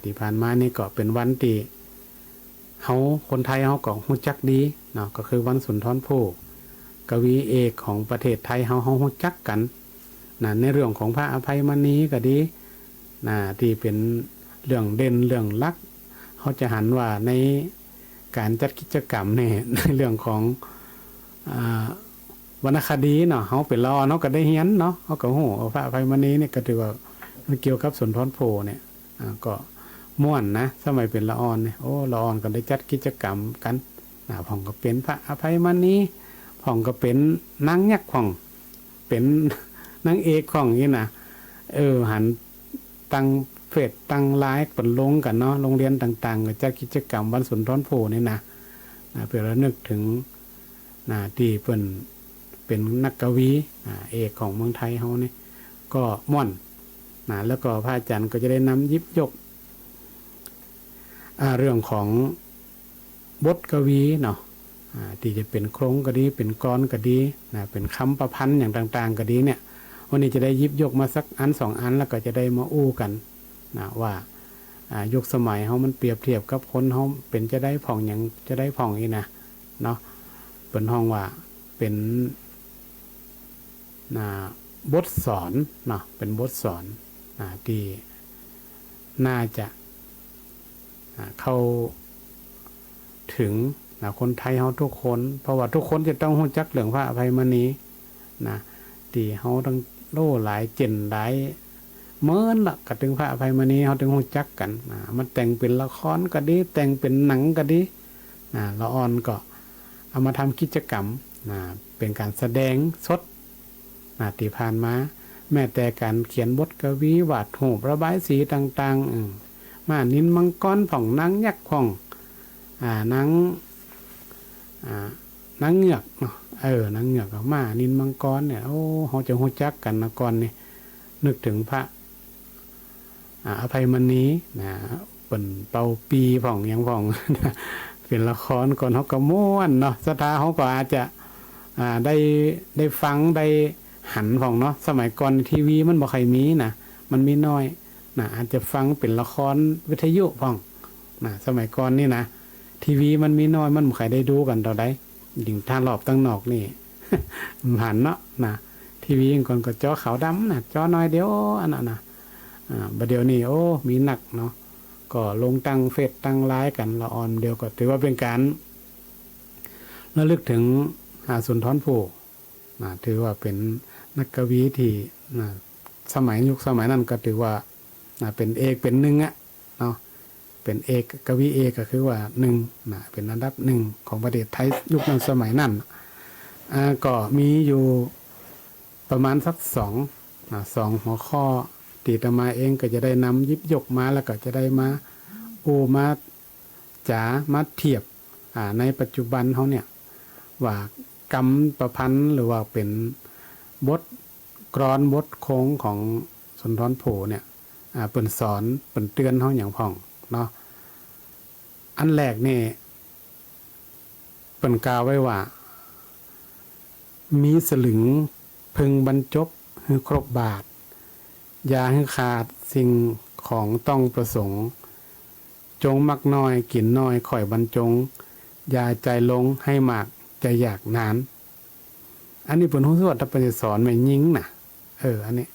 ที่ผ่านมานี่ก็เป็นวันที่เฮาคนไทยเฮาก็ฮู้จักดีเนาะก็คือวันสุนทรภู่กวีเอกของประเทศไทยเฮาฮู้จักกันในเรื่องของพระอภัยมณีก็ดีที่เป็นเรื่องเด่นเรื่องลักเขาจะหันว่าในการจัดกิจกรรมเนี่ยในเรื่องของวรรณคดีเนาะเขาเป็นละออนเขาก็ได้เฮียนเนาะเขาก็โหพระอภัยมณีเนี่ยก็ถือว่ามันเกี่ยวกับสุนทรภู่เนี่ยก็ม่วนนะสมัยเป็นละออนเนี่ยโอ้ละออนก็ได้จัดกิจกรรมกันผ่องก็เป็นพระอภัยมณีผ่องก็เป็นนางยักษ์ผ่องเป็นนางเอกของนี่นะหันตั้งเฟซตั้งไลฟ์เป็นลงกันเนาะโรงเรียนต่างๆก็จัดกิจกรรมวันสุนทรภู่นี่นะเพื่อระลึกถึงที่เป็นนักกวีเอกของเมืองไทยเฮานี่ก็ม่วนแล้วก็พระอาจารย์ก็จะได้นำยิบยกเรื่องของบทกวีเนาะที่จะเป็นโครงก็ดีเป็นกลก็ดีเป็นคำประพันธ์อย่างต่างๆก็ดีเนี่ยวันนี้จะได้ยิบยกมาสักอัน2 อันแล้วก็จะได้มาอู้กันว่ายุคสมัยเฮามันเปรียบเทียบกับคนเฮาเป็นจะได้ผ่องอย่างจะได้ผ่องอีนะเนาะเป็นห้องว่าเป็นบทสอนเนาะเป็นบทสอนที่น่าจะเข้าถึงคนไทยเฮาทุกคนเพราะว่าทุกคนจะต้องรู้จักเรื่องพระอภัยมณีที่เฮาต้องโล่หลายเจนหลายเมินละก็ถึงพระอภัยมณีเฮาถึงรู้จักกันมันแต่งเป็นละครก็ดีแต่งเป็นหนังก็ดีละอ่อนก็เอามาทำกิจกรรมเป็นการแสดงสดที่ผ่านมาแม้แต่การเขียนบทกวีวาดรูประบายสีต่างๆมานินมังกรผ่องนางยักษ์ผ่องนางเงือกเนาะนางเงือกมานินมังกรเนี่ยโอ้เฮาจะรู้จักกันนะก่อนนี่นึกถึงพระอภัยมณีเป็นเป่าปีผ่องยังผ่องเป็นละครก่อนเฮาก็ม่วนเนาะศรัทธาเฮาก็อาจจะได้ฟังได้หันผ่องเนาะสมัยก่อนทีวีมันบ่ค่อยมีมันมีน้อยอาจจะฟังเป็นละครวิทยุผ่องสมัยก่อนนี่นะทีวีมันมีน้อยมันบ่ค่อยได้ดูกันต่อใดยิ่งถ้ารอบตั้งนอกนี่ หันเนาะทีวีก่อนก็จอขาวดำจอน้อยเดียวอันนั้นบัดเดี๋ยวนี้โอ้มีหนักเนาะก็ลงตั้งเฟซตั้งไลน์กันละออนเดียวก็ถือว่าเป็นการระลึกถึงสุนทรภู่ถือว่าเป็นนักกวีที่สมัยยุคสมัยนั้นก็ถือว่าเป็นเอกเป็นหนึ่งเนาะเป็นเอกกวีเอกก็คือว่า1เป็นอันดับ1ของประเทศไทยยุคนั้นสมัยนั้นก็มีอยู่ประมาณสัก2หัวข้อที่อาตมาเองก็จะได้นำยิบยกมาแล้วก็จะได้มามาจ๋ามาเทียบในปัจจุบันเขาเนี่ยว่ากรรมประพันธ์หรือว่าเป็นบทกลอนบทโค้งของสุนทรภู่เนี่ยเปิ่นสอนเปิ่นเตือนเขาอย่างพ่องเนาะอันแรกนี่เปิ่นกล่าวไว้ว่ามีสลึงพึงบรรจบให้ครบบาทอย่าให้ขาดสิ่งของต้องประสงค์จงมักน้อยกินน้อยข่อยบรรจงอย่าใจลงให้มากใจอยากนานอันนี้เปิ้นฮู้สึกว่าถ้าเปิ้นสอนไม่ยิงน่ะอันนี้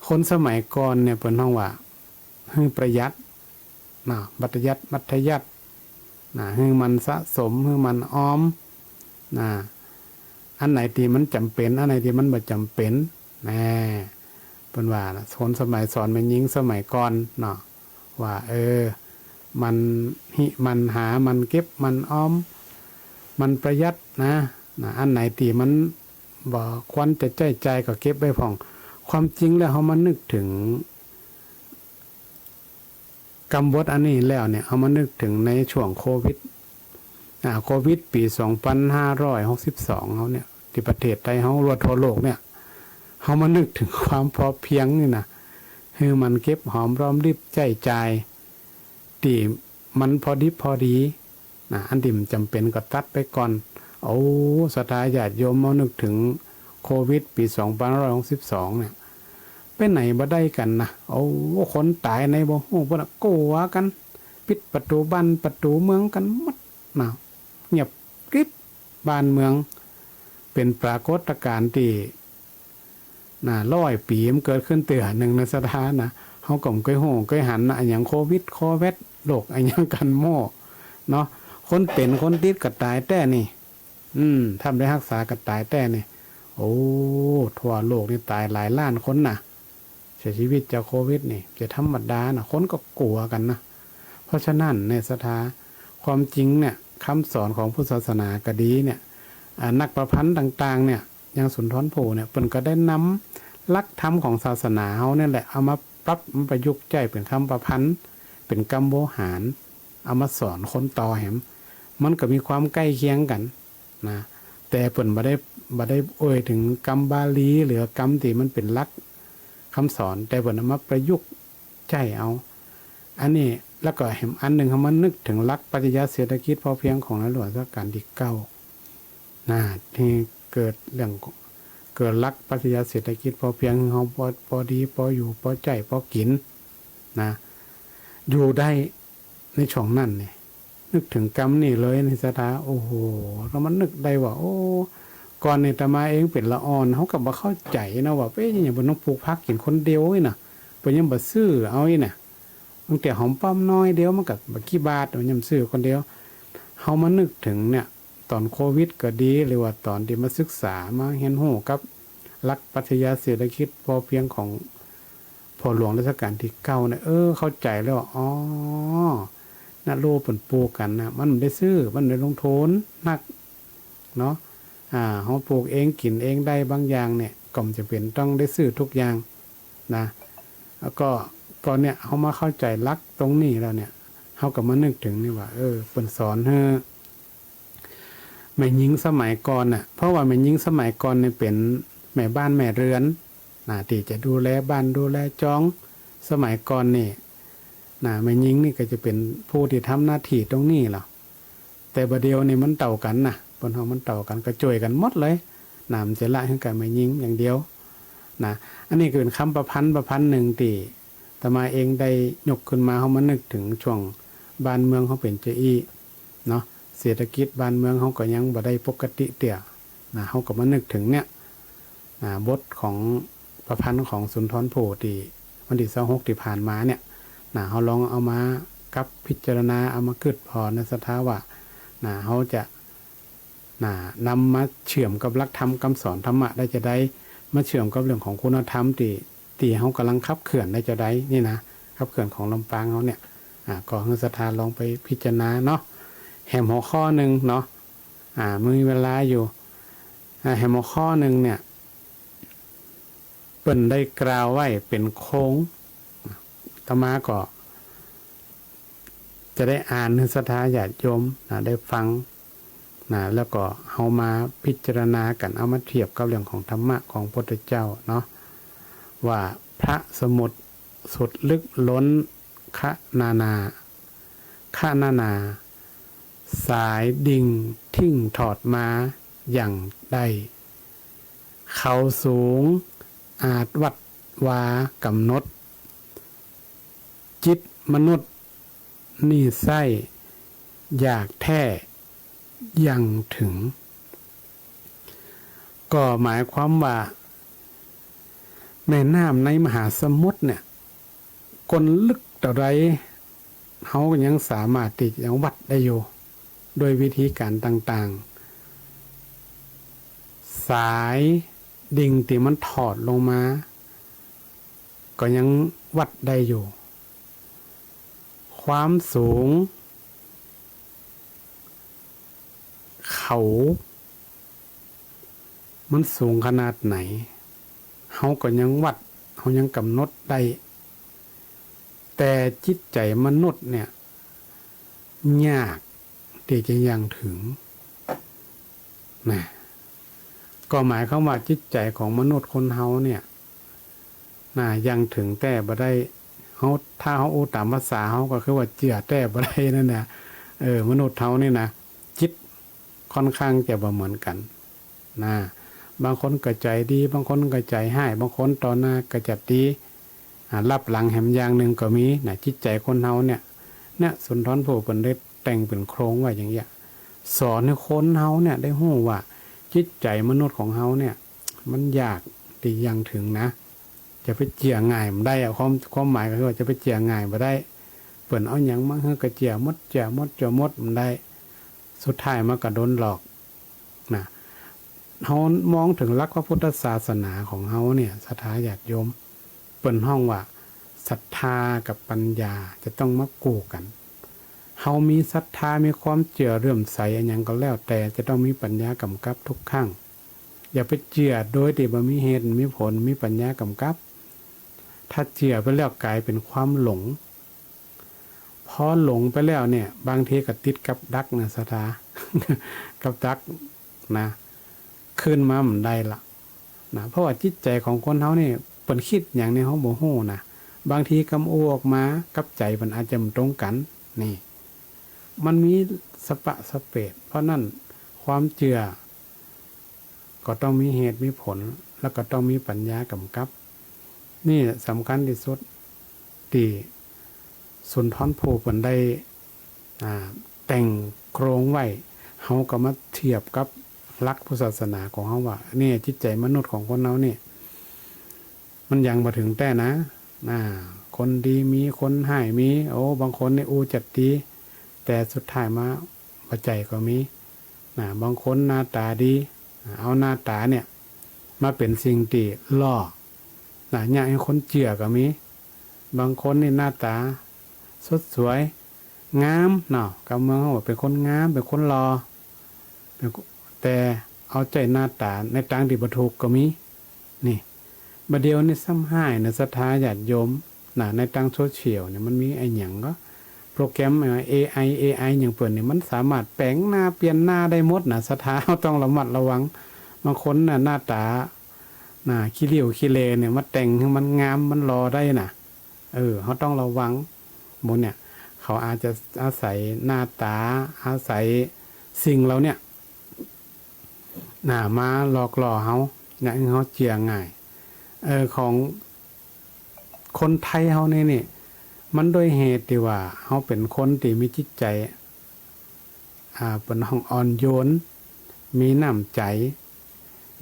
คนสมัยก่อนเนี่ยเปิ้นฮ้องว่าให้ประหยัดบัตยัดมัธยัดให้มันสะสมให้มันออมอันไหนที่มันจำเป็นอันไหนที่มันบ่จำเป็นเปิ้นว่าคนสมัยสอนไม่ยิงสมัยก่อนเนาะว่ามันมันหามันเก็บมันออมมันประหยัดอันไหนที่มันบ่ควรจะใจก็เก็บไว้พ่องความจริงแล้วเฮามานึกถึงกรรมบทอันนี้แล้วเนี่ยเฮามานึกถึงในช่วงโควิดปี2562เฮาเนี่ยที่ประเทศไทยเฮารวดทั่วโลกเนี่ยเฮามานึกถึงความพอเพียงนี่นะคือมันเก็บหอมรอมริบใจที่มันพอดิบพอดี อันที่มันจำเป็นก็ตัดไปก่อนโอ้ศรัทธาญาติโยมมานึกถึงโควิดปี2562เนี่ยไปไหนบ่ได้กันนะโอ้คนตายในบ่ฮู้บ่กลัวกันปิดประตูบ้านประตูเมืองกันหมดนะเงียบกริบบ้านเมืองเป็นปรากฏการณ์ที่100 ปีมันเกิดขึ้นเตือหนึ่งในสถานนะเฮาก็บ่เคยฮู้เคยหันอันหยังโควิดโคเวดโรคอันหยังกันหม้อเนาะคนเป็นคนติดก็ตายแต่นี่ทำได้รักษาก็ตายแต่นี่โอ้ทั่วโลกนี่ตายหลายล้านคนน่ะเสียชีวิตจากโควิดนี่จะธรรมดานะคนก็กลัวกันนะเพราะฉะนั้นในศรัทธาความจริงเนี่ยคำสอนของพุทธศาสนากดีเนี่ยนักประพันธ์ต่างๆเนี่ยอย่างสุนทรภู่เนี่ยเพิ่นก็ได้นำหลักธรรมของศาสนาเฮาเนี่ยแหละเอามาปรับมาประยุกต์ใช้เป็นคำประพันธ์เป็นกรรมโวหารเอามาสอนคนต่อแหมมันก็มีความใกล้เคียงกันนะแต่เพิ่นบ่ได้เอ่ยถึงกรรมบาลีหรือกรรมที่มันเป็นหลักคำสอนแต่เพิ่นเอามาประยุกต์ใช้เอาอันนี้แล้วก็เห็นอันหนึ่งเขามานึกถึงหลักปรัชญาเศรษฐกิจพอเพียงของในหลวงรัชกาลที่9ที่เกิดหลักปรัชญาเศรษฐกิจพอเพียงเฮาพอดีพออยู่พอใจพอกินนะอยู่ได้ในช่วงนั้นนี่นึกถึงกรรมนี่เลยในศรัทธาโอ้โหแล้วมันนึกได้ว่าโอ้ก่อนนี่ตมาเองเป็นละอ่อนเฮาก็บ่เข้าใจนะว่าอย่างบ่ต้องปลูกผักกินคนเดียวนี่น่ะเพิ่นยังบ่ซื้อเอาอีน่ะตั้งแต่หอมป้อมน้อยเดียวมันก็บ่กี่บาทมันยังซื้อคนเดียวเฮามานึกถึงเนี่ยตอนโควิดก็ดีหรือว่าตอนที่มาศึกษามาเรียนรู้กับหลักปรัชญาเศรษฐกิจพอเพียงของพ่อหลวงรัชกาลที่9เนี่ยเข้าใจแล้วอ๋อนะโลเพิ่นปลูกกันนะมันได้ซื้อมันได้ลงทุนนักเนาะเฮาปลูกเองกินเองได้บางอย่างเนี่ยก็จำเป็นต้องได้ซื้อทุกอย่างนะแล้วก็เนี่ยเฮามาเข้าใจหลักตรงนี้แล้วเนี่ยเฮาก็มานึกถึงนี่ว่าเพิ่นสอนให้แม่หญิงสมัยก่อนน่ะเพราะว่าแม่หญิงสมัยก่อนเนี่ยเป็นแม่บ้านแม่เรือนที่จะดูแลบ้านดูแลจ้องสมัยก่อนนี่แม่หญิงนี่ก็จะเป็นผู้ที่ทำหน้าที่ตรงนี้หรอแต่บัดเดียวนี่มันเต่ากันนะบนห้องมันเต่ากันก็จ่วยกันหมดเลยมันจะละให้กับแม่หญิงอย่างเดียวอันนี้ก็เป็นคำประพันธ์หนึ่งที่แต่มาเองได้ยกขึ้นมาเขามานึกถึงช่วงบ้านเมืองเขาเป็นเจอีเนาะเศรษฐกิจบ้านเมืองเขาก็ยังบ่ได้ปกติเตี่ยเขาก็มานึกถึงเนี่ยบทของประพันธ์ของสุนทรภู่ที่วันที่26ที่ผ่านมาเนี่ยเขาลองเอามากับพิจารณาเอามาคิดพอในสถาว่าเขาจะนำมาเชื่อมกับหลักธรรมคำสอนธรรมะได้จะได้มาเชื่อมกับเรื่องของคุณธรรมที่เขากำลังขับเคลื่อนได้จะได้นี่นะขับเคลื่อนของลำปางเขาเนี่ยก็ให้ศรัทธาลองไปพิจารณาเนาะแหมหัวข้อหนึ่งเนาะมีเวลาอยู่แหมหัวข้อหนึ่งเนี่ยเปิ่นได้กล่าวไว้เป็นโค้งธรรมะก็จะได้อ่านให้ศรัทธาญาติโยมได้ฟังแล้วก็เอามาพิจารณากันเอามาเทียบกับเรื่องของธรรมะของพระพุทธเจ้าเนาะว่าพระสมุทรสุดลึกล้นคะนานาสายดิ่งทิ้งถอดมาอย่างใดเขาสูงอาจวัดวากำหนดจิตมนุษย์นี่ไส้อยากแท้ยังถึงก็หมายความว่าแม่น้ำในมหาสมุทรเนี่ยก้นลึกเท่าไรเขาก็ยังสามารถที่จะวัดได้อยู่โดยวิธีการต่างๆสายดิ่งที่มันถอดลงมาก็ยังวัดได้อยู่ความสูงเขามันสูงขนาดไหนเขาก็ยังวัดเขายังกำหนดได้แต่จิตใจมนุษย์เนี่ยยากที่จะยังถึงนะก็หมายความว่าจิตใจของมนุษย์คนเฮาเนี่ยยังถึงแต่บ่ได้เขาถ้าเขาตามภาษาเขาก็คือว่าเจือแต่บ่ได้นั่นแหละ มนุษย์เฮานี่นะจิตค่อนข้างจะบ่เหมือนกันนะบางคนก็ใจดีบางคนก็ใจให้บางคนต่อหน้าก็จะดีรับหลังแหมอย่างหนึ่งก็มีนะจิตใจคนเฮาเนี่ยสุนทรภู่เพิ่นได้แต่งเป็นโครงไว้อย่างเงี้ยสอนให้คนเฮาเนี่ยได้รู้ว่าจิตใจมนุษย์ของเฮาเนี่ยมันยากดีอย่างถึงนะจะไปเจียง่ายมันได้ความหมายก็คือว่าจะไปเจียง่ายบ่ได้เปิ้นเอาหยังมาให้กระเจียหมดเจียหมดเจียหมดมันได้สุดท้ายมันก็โดนหลอกนะเฮามองถึงหลักพระพุทธศาสนาของเฮาเนี่ยศรัทธาญาติโยมเปิ้นห้องว่าศรัทธากับปัญญาจะต้องมาคู่กันเฮามีศรัทธามีความเชื่อเลื่อมใสอันหยังก็แล้วแต่จะต้องมีปัญญากำกับทุกครั้งอย่าไปเชื่อโดยที่บ่มีเหตุมีผลมีปัญญากำกับถ้าเชื่อไปแล้วกลายเป็นความหลงพอหลงไปแล้วเนี่ยบางทีก็ติดกับดักนะศรัทธา กับดักนะขึ้นมามันได้ละนะเพราะว่าจิตใจของคนเฮานี่เปิ้นคิดอย่างในเฮาบ่ฮู้นะบางทีคำโอ้ออกมากับใจมันอาจจะบ่ตรงกันนี่มันมีสปะสเปดเพราะนั้นความเชื่อก็ต้องมีเหตุมีผลแล้วก็ต้องมีปัญญากำกับนี่สำคัญที่สุดที่สุนทรภู่เพิ่นได้แต่งโครงไว้เฮาก็มาเทียบกับหลักพุทธศาสนาของเฮาว่านี่จิตใจมนุษย์ของคนเฮานี่มันยังบ่ถึงแต่นะคนดีมีคนให้มีบางคนนี่จัดดีแต่สุดท้ายมาบ่ใจก็มีบางคนหน้าตาดีเอาหน้าตาเนี่ยมาเป็นสิ่งที่ล่ออยากให้คนเชื่อก็มีบางคนนี่หน้าตาสดสวยงามกับเมืองเฮาเป็นคนงามเป็นคนหล่อแต่เอาใจหน้าตาในทางที่บ่ถูกก็มีนี่บัดเดียวนี่ซ้ำห้ายนะศรัทธาญาติโยมในทางโซเชียลเนี่ยมันมีไอ้หยังก็โปรแกรมAI อย่างเปิ้นนี่มันสามารถแปลงหน้าเปลี่ยนหน้าได้หมดศรัทธาต้องระมัดระวังบางคนหน้าตาขี้เหลี่ยวขี้เลเนี่ยมาแต่งให้มันงามมันหล่อได้เขาต้องระวังหมดเนี่ยเขาอาจจะอาศัยหน้าตาอาศัยสิ่งเราเนี่ยมาหลอกล่อเฮาให้เฮาเจียง่ายของคนไทยเฮานี่มันโดยเหตุที่ว่าเฮาเป็นคนที่มีจิตใจเป็นห้องอ่อนโยนมีน้ำใจ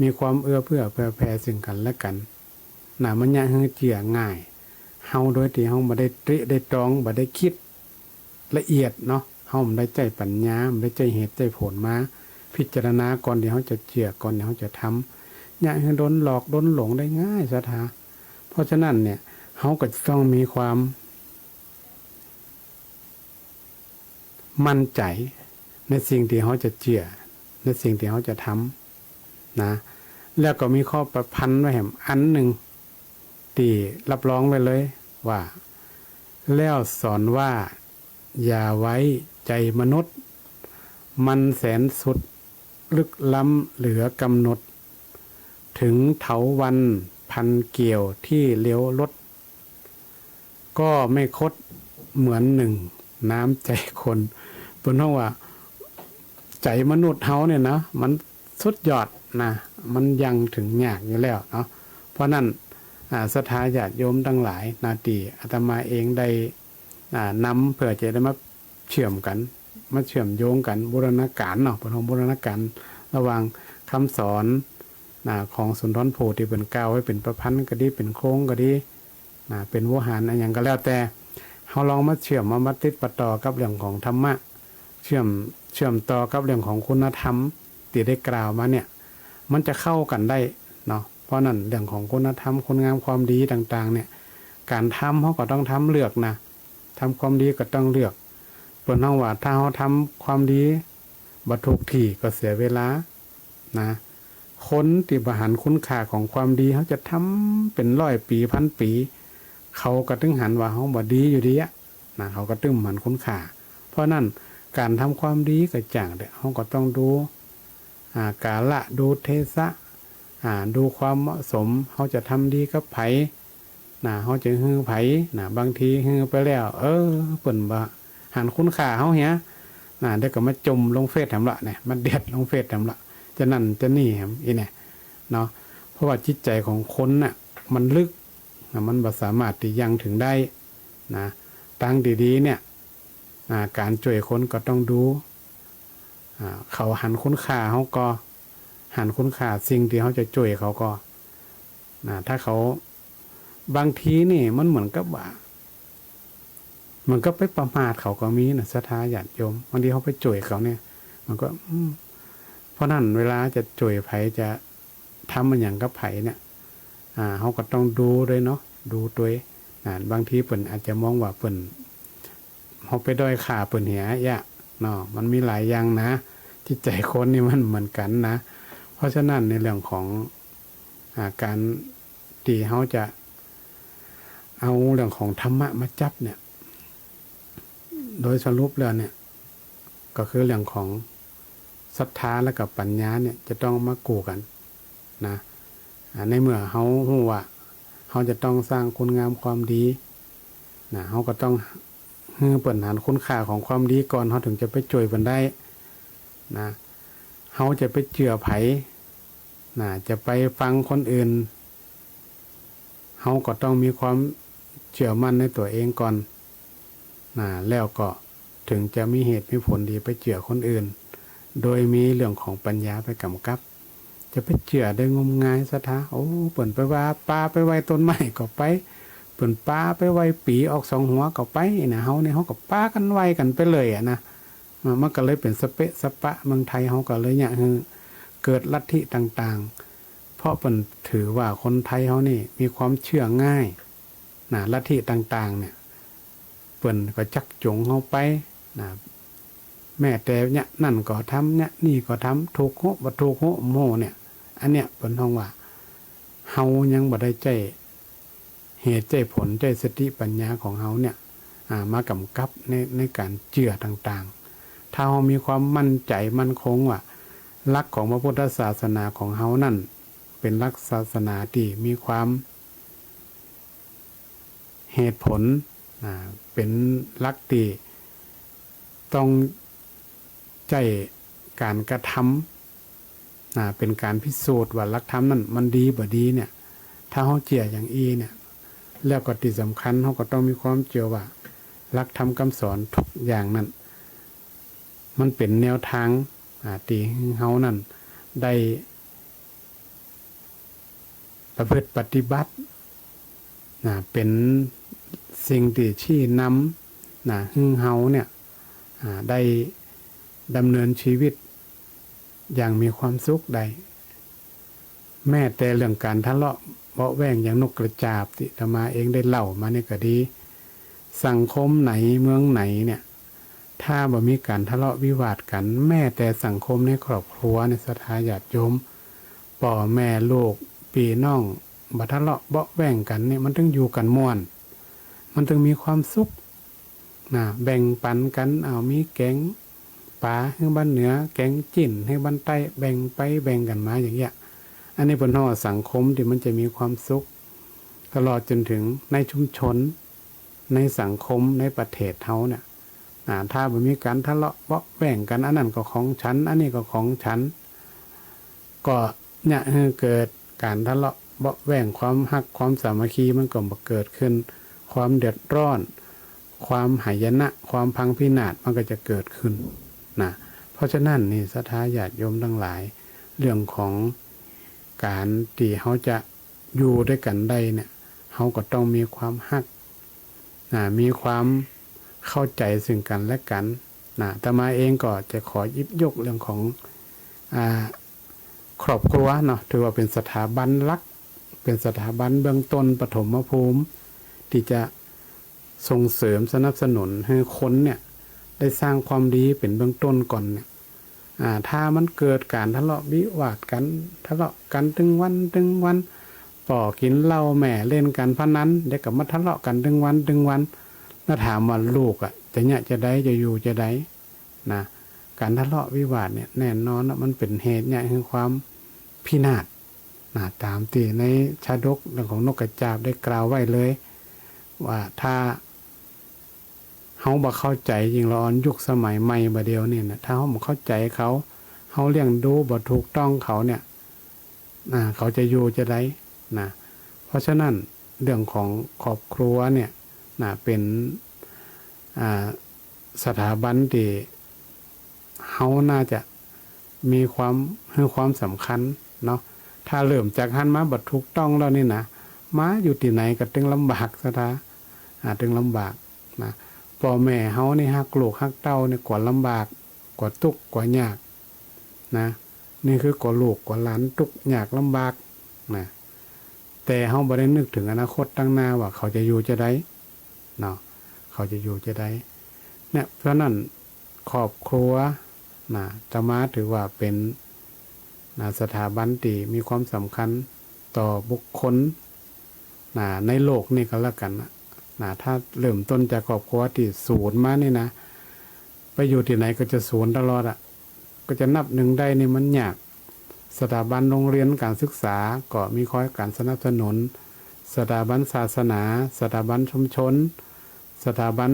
มีความเอื้อเฟื้อเผื่อแผ่ซึ่งกันและกันมันอยากให้เจียง่ายเฮาโดยที่เฮาบ่ได้ตริได้ตรองบ่ได้คิดละเอียดเนาะเฮาบ่ได้ใจปัญญาบ่ได้ใจเหตุใจผลมาพิจารณาก่อนที่เฮาจะเชื่อก่อนที่เฮาจะทำอยากให้โดนหลอกโดนหลงได้ง่ายศรัทธาเพราะฉะนั้นเนี่ยเฮาก็ต้องมีความมั่นใจในสิ่งที่เฮาจะเชื่อในสิ่งที่เฮาจะทำแล้วก็มีข้อประพันธ์ไว้แหมอันหนึ่งที่รับรองไว้เลยว่าแล้วสอนว่าอย่าไว้ใจมนุษย์มันแสนสุดลึกล้ำเหลือกำหนดถึงเถาวัลย์พันเกี่ยวที่เลี้ยวลดก็ไม่คดเหมือนหนึ่งน้ำใจคนเพิ่นว่า ใจมนุษย์เฮาเนี่ยนะมันสุดยอดนะมันยังถึงยากอยู่แล้วเนาะเพราะนั้นศรัทธาญาติโยมทั้งหลายนาทีอาตมาเองได้นำเพื่อจะได้มาเชื่อมกันมาเชื่อมโยงกันบูรณาการเนาะเป็นของบูรณาการระหว่างคำสอนของสุนทรภู่ที่เป็นกล่าวไว้เป็นประพันธ์ก็ดีเป็นโครงก็ดีเป็นวหารอะไรอย่างก็แล้วแต่เฮาลองมาเชื่อมมาติดประต่อกับเรื่องของธรรมะเชื่อมต่อกับเรื่องของคุณธรรมที่ได้กล่าวมาเนี่ยมันจะเข้ากันได้เนาะเพราะนั่นเรื่องของคุณธรรมคุณงามความดีต่างๆเนี่ยการทำเขาก็ต้องทำเลือกนะทำความดีก็ต้องเลือกเปิ้นเฮาว่าถ้าเฮาทำความดีบ่ถูกที่ก็เสียเวลานะคนที่บ่หันคุณค่าของความดีเขาจะทำเป็น100 ปีพันปีเขาก็ตึงหันว่าเฮาบ่ดีอยู่ดีนะเขาก็ตึงหันคุณค่าเพราะนั่นการทำความดีก็จังเฮาก็ต้องดูกาละดูเทศะดูความเหมาะสมเฮาจะทำดีกับไผเฮาจะฮือไผบางทีฮือไปแล้วเปิ้นบ่หันคุณค่าเฮาเหีย ได้ก็มาจมลงเฟซแถมละเนี่ยมันเด็ดลงเฟซแถมละจะนั่นจะนี่แถมอีเนี่ยเนาะเพราะว่าจิตใจของคนน่ะมันลึกมันบ่สามารถที่ยังถึงได้นะตั้งดีๆเนี่ยการช่วยคนก็ต้องดูเขาหันคุณค่าเขาก็หันคุณค่าสิ่งที่เขาจะช่วยเขาก็ถ้าเขาบางทีนี่มันเหมือนกับว่ามันก็ไปประมาทเขาก็มีนะศรัทธาญาติโยมบางทีเขาไปช่วยเขาเนี่ยมันก็เพราะนั้นเวลาจะช่วยไผจะทำมันอย่างกับไผเนี่ยเขาก็ต้องดูด้วยเนาะดูตัวบางทีเปิ่นอาจจะมองว่าเปิ่นเขาไปด้อยค่าเปิ่นเหียเนาะมันมีหลายอย่างนะจิตใจคนนี่มันเหมือนกันนะเพราะฉะนั้นในเรื่องของการที่เขาจะเอาเรื่องของธรรมะมาจับเนี่ยโดยสรุปแล้วเนี่ยก็คือเรื่องของศรัทธาและกับปัญญาเนี่ยจะต้องมากู้กันนะในเมื่อเขารู้ว่าเขาจะต้องสร้างคุณงามความดีนะเขาก็ต้องเปิดหันคุณค่าของความดีก่อนเขาถึงจะไปช่วยมันได้นะเขาจะไปเจือไผนะจะไปฟังคนอื่นเขาก็ต้องมีความเชื่อมั่นในตัวเองก่อนแล้วก็ถึงจะมีเหตุมีผลดีไปเจือคนอื่นโดยมีเรื่องของปัญญาไปกำกับจะไปเจือได้งมงายซะท้าเปิ่นไปว่าปลาไปไว้ต้นไม้ก็ไปเปิ่นปลาไปไว้ปีออกสองหัวก็ไปนะเฮาเนี่ยเฮาก็ปลากันไว้กันไปเลยนะมันก็เลยเป็นสเปะสปะเมืองไทยเฮาก็เลยเนี่ยเกิดลัทธิต่างๆเพราะเปิ่นถือว่าคนไทยเฮานี่มีความเชื่อง่ายลัทธิต่างๆเนี่ยเปิ่นก็จักจงเฮาไปแม่แต่เนี่ยนั่นก็ทำเนี่ยนี่ก็ทำถูกโหบ่ถูกโหโมเนี่ยอันเนี้ยเปิ่นฮ้องว่าเฮายังบ่ได้ใจเหตุใจผลใจสติปัญญาของเฮาเนี่ยมากำกับในการเชื่อต่างๆถ้าเฮามีความมั่นใจมั่นคงว่าหลักของพระพุทธศาสนาของเฮานั่นเป็นหลักศาสนาที่มีความเหตุผลเป็นหลักที่ต้องใจการกระทำเป็นการพิสูจน์ว่าหลักธรรมนั่นมันดีบ่ดีเนี่ยถ้าเฮาเชื่ออย่างเนี่ยแล้วก็ที่สำคัญเฮาก็ต้องมีความเชื่อว่าหลักธรรมคำสอนทุกอย่างนั้นมันเป็นแนวทางที่เฮานั่นได้ประพฤติปฏิบัติเป็นสิ่งที่ชี้นำให้เฮาเนี่ยได้ดำเนินชีวิตอย่างมีความสุขได้แม้แต่เรื่องการทะเลาะเบาะแว้งอย่างนกกระจาบที่อาตมาเองได้เล่ามานี่ก็ดีสังคมไหนเมืองไหนเนี่ยถ้าบ่มีการทะเลาะวิวาทกันแม้แต่สังคมในครอบครัวในศรัทธาญาติโยมพ่อแม่ลูกพี่น้องบ่ทะเลาะเบาะแว้งกันเนี่ยมันต้องอยู่กันม่วนมันต้องมีความสุขแบ่งปันกันมีแกงป่าให้บ้านเหนือแกงจิ้นให้บ้านใต้แบ่งไปแบ่งกันมาอย่างเงี้ยอันนี้เป็นห่อสังคมที่มันจะมีความสุขตลอดจนถึงในชุมชนในสังคมในประเทศเฮาเนี่ยถ้าบ่มีการทะเลาะเบาะแว้งกันอันนั้นก็ของฉันอันนี้ก็ของฉันก็เนี่ยเกิดการทะเลาะเบาะแว้งความฮักความสามัคคีมันก็บ่เกิดขึ้นความเดือดร้อนความหายนะความพังพินาศมันก็จะเกิดขึ้นเพราะฉะนั้นนี่ศรัทธาญาติโยมทั้งหลายเรื่องของการที่เขาจะอยู่ด้วยกันได้เนี่ยเขาก็ต้องมีความฮักมีความเข้าใจซึ่งกันและกันอาตมาเองก็จะขอหยิบยกเรื่องของครอบครัวเนาะถือว่าเป็นสถาบันหลักเป็นสถาบันเบื้องต้นปฐมภูมิที่จะส่งเสริมสนับสนุนให้คนเนี่ยได้สร้างความดีเป็นเบื้องต้นก่อนเนี่ยถ้ามันเกิดการทะเลาะวิวาทกันทะเลาะกันถึงวันป่อกินเหล้าแม่เล่นกันพนันเด็กกับมาทะเลาะกันถึงวันแล้วถามว่าลูกจะเนี่ยจะได้จะอยู่จะได้การทะเลาะวิวาทเนี่ยแน่นอนมันเป็นเหตุเนี่ยคือความพินาศตามที่ในชาดกเรื่องของนกกระจาบได้กล่าวไว้เลยว่าถ้า เฮาบ่เข้าใจยิ่งละอ่อนยุคสมัยใหม่บัดเดียวนี่นะถ้าเฮาบ่เข้าใจเขาเฮาเลี้ยงดูบ่ถูกต้องเขาเนี่ยเขาจะอยู่จะได้นะเพราะฉะนั้นเรื่องของครอบครัวเนี่ยเป็นสถาบันที่เฮาน่าจะมีความให้ความสำคัญเนาะถ้าเริ่มจากหันมาบ่ถูกต้องแล้วนี่นะมาอยู่ที่ไหนก็ตึงลำบากซะท่าตึงลำบากนะพ่อแม่เฮานี่ฮักลูกฮักเต้าเนี่ยกว่าลำบากกว่าทุกข์กว่ายากนะนี่คือกว่าลูกกว่าหลานทุกข์ยากลำบากนะแต่เฮาบ่ได้นึกถึงอนาคตตั้งหน้าว่าเขาจะอยู่จะได้เนาะเขาจะอยู่จะได้เนี่ยเพราะนั้นครอบครัวจะมาถือว่าเป็นสถาบันที่มีความสำคัญต่อบุคคลในโลกนี่ก็แล้วกันถ้าเริ่มต้นจากครอบครัวที่ศูนย์มานี่นะไปอยู่ที่ไหนก็จะศูนย์ตลอดก็จะนับหนึ่งได้นี่มันยากสถาบันโรงเรียนการศึกษาก็มีคอยการสนับสนุนสถาบันศาสนาสถาบันชุมชนสถาบัน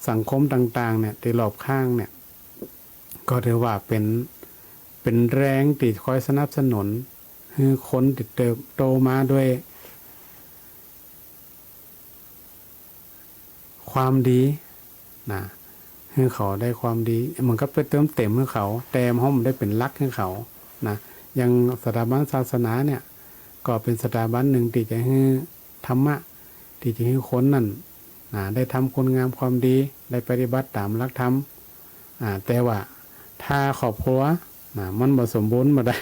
สังคมต่างๆเนี่ยที่รอบข้างเนี่ยก็ถือว่าเป็นแรงที่คอยสนับสนุนให้คนติดเติบโตมาด้วยความดีให้เขาได้ความดีมันก็ไปเติมเต็มให้เขาแต่ห้องมันได้เป็นรักให้เขาอย่างสถาบันศาสนาเนี่ยก็เป็นสถาบันหนึ่งที่จะให้ธรรมะที่จะให้คนนั่นได้ทำคุณงามความดีได้ปฏิบัติตามหลักธรรมแต่ว่าถ้าครอบครัวมันบ่สมบูรณ์บ่ได้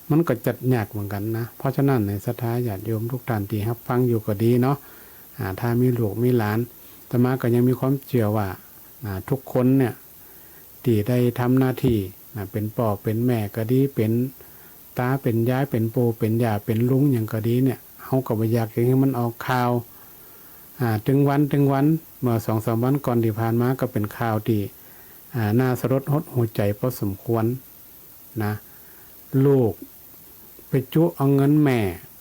มันก็จัดยากเหมือนกันนะเพราะฉะนั้นในศรัทธาญาติโยมทุกท่านที่รับฟังอยู่ก็ดีเนาะถ้ามีลูกมีหลานอาตมาก็ยังมีความเชื่อว่าทุกคนเนี่ยที่ได้ทำหน้าที่เป็นพ่อเป็นแม่ก็ดีเป็นตาเป็นยายเป็นปู่เป็นย่าเป็นลุงอย่างก็ดีเนี่ยเฮาก็บ่อยากให้มันออกข่าวถึงวันเมื่อ 2-3 วันก่อนที่ผ่านมาก็เป็นข่าวที่น่าสลดหดหูใจพอสมควรนะลูกไปจุเอาเงินแม่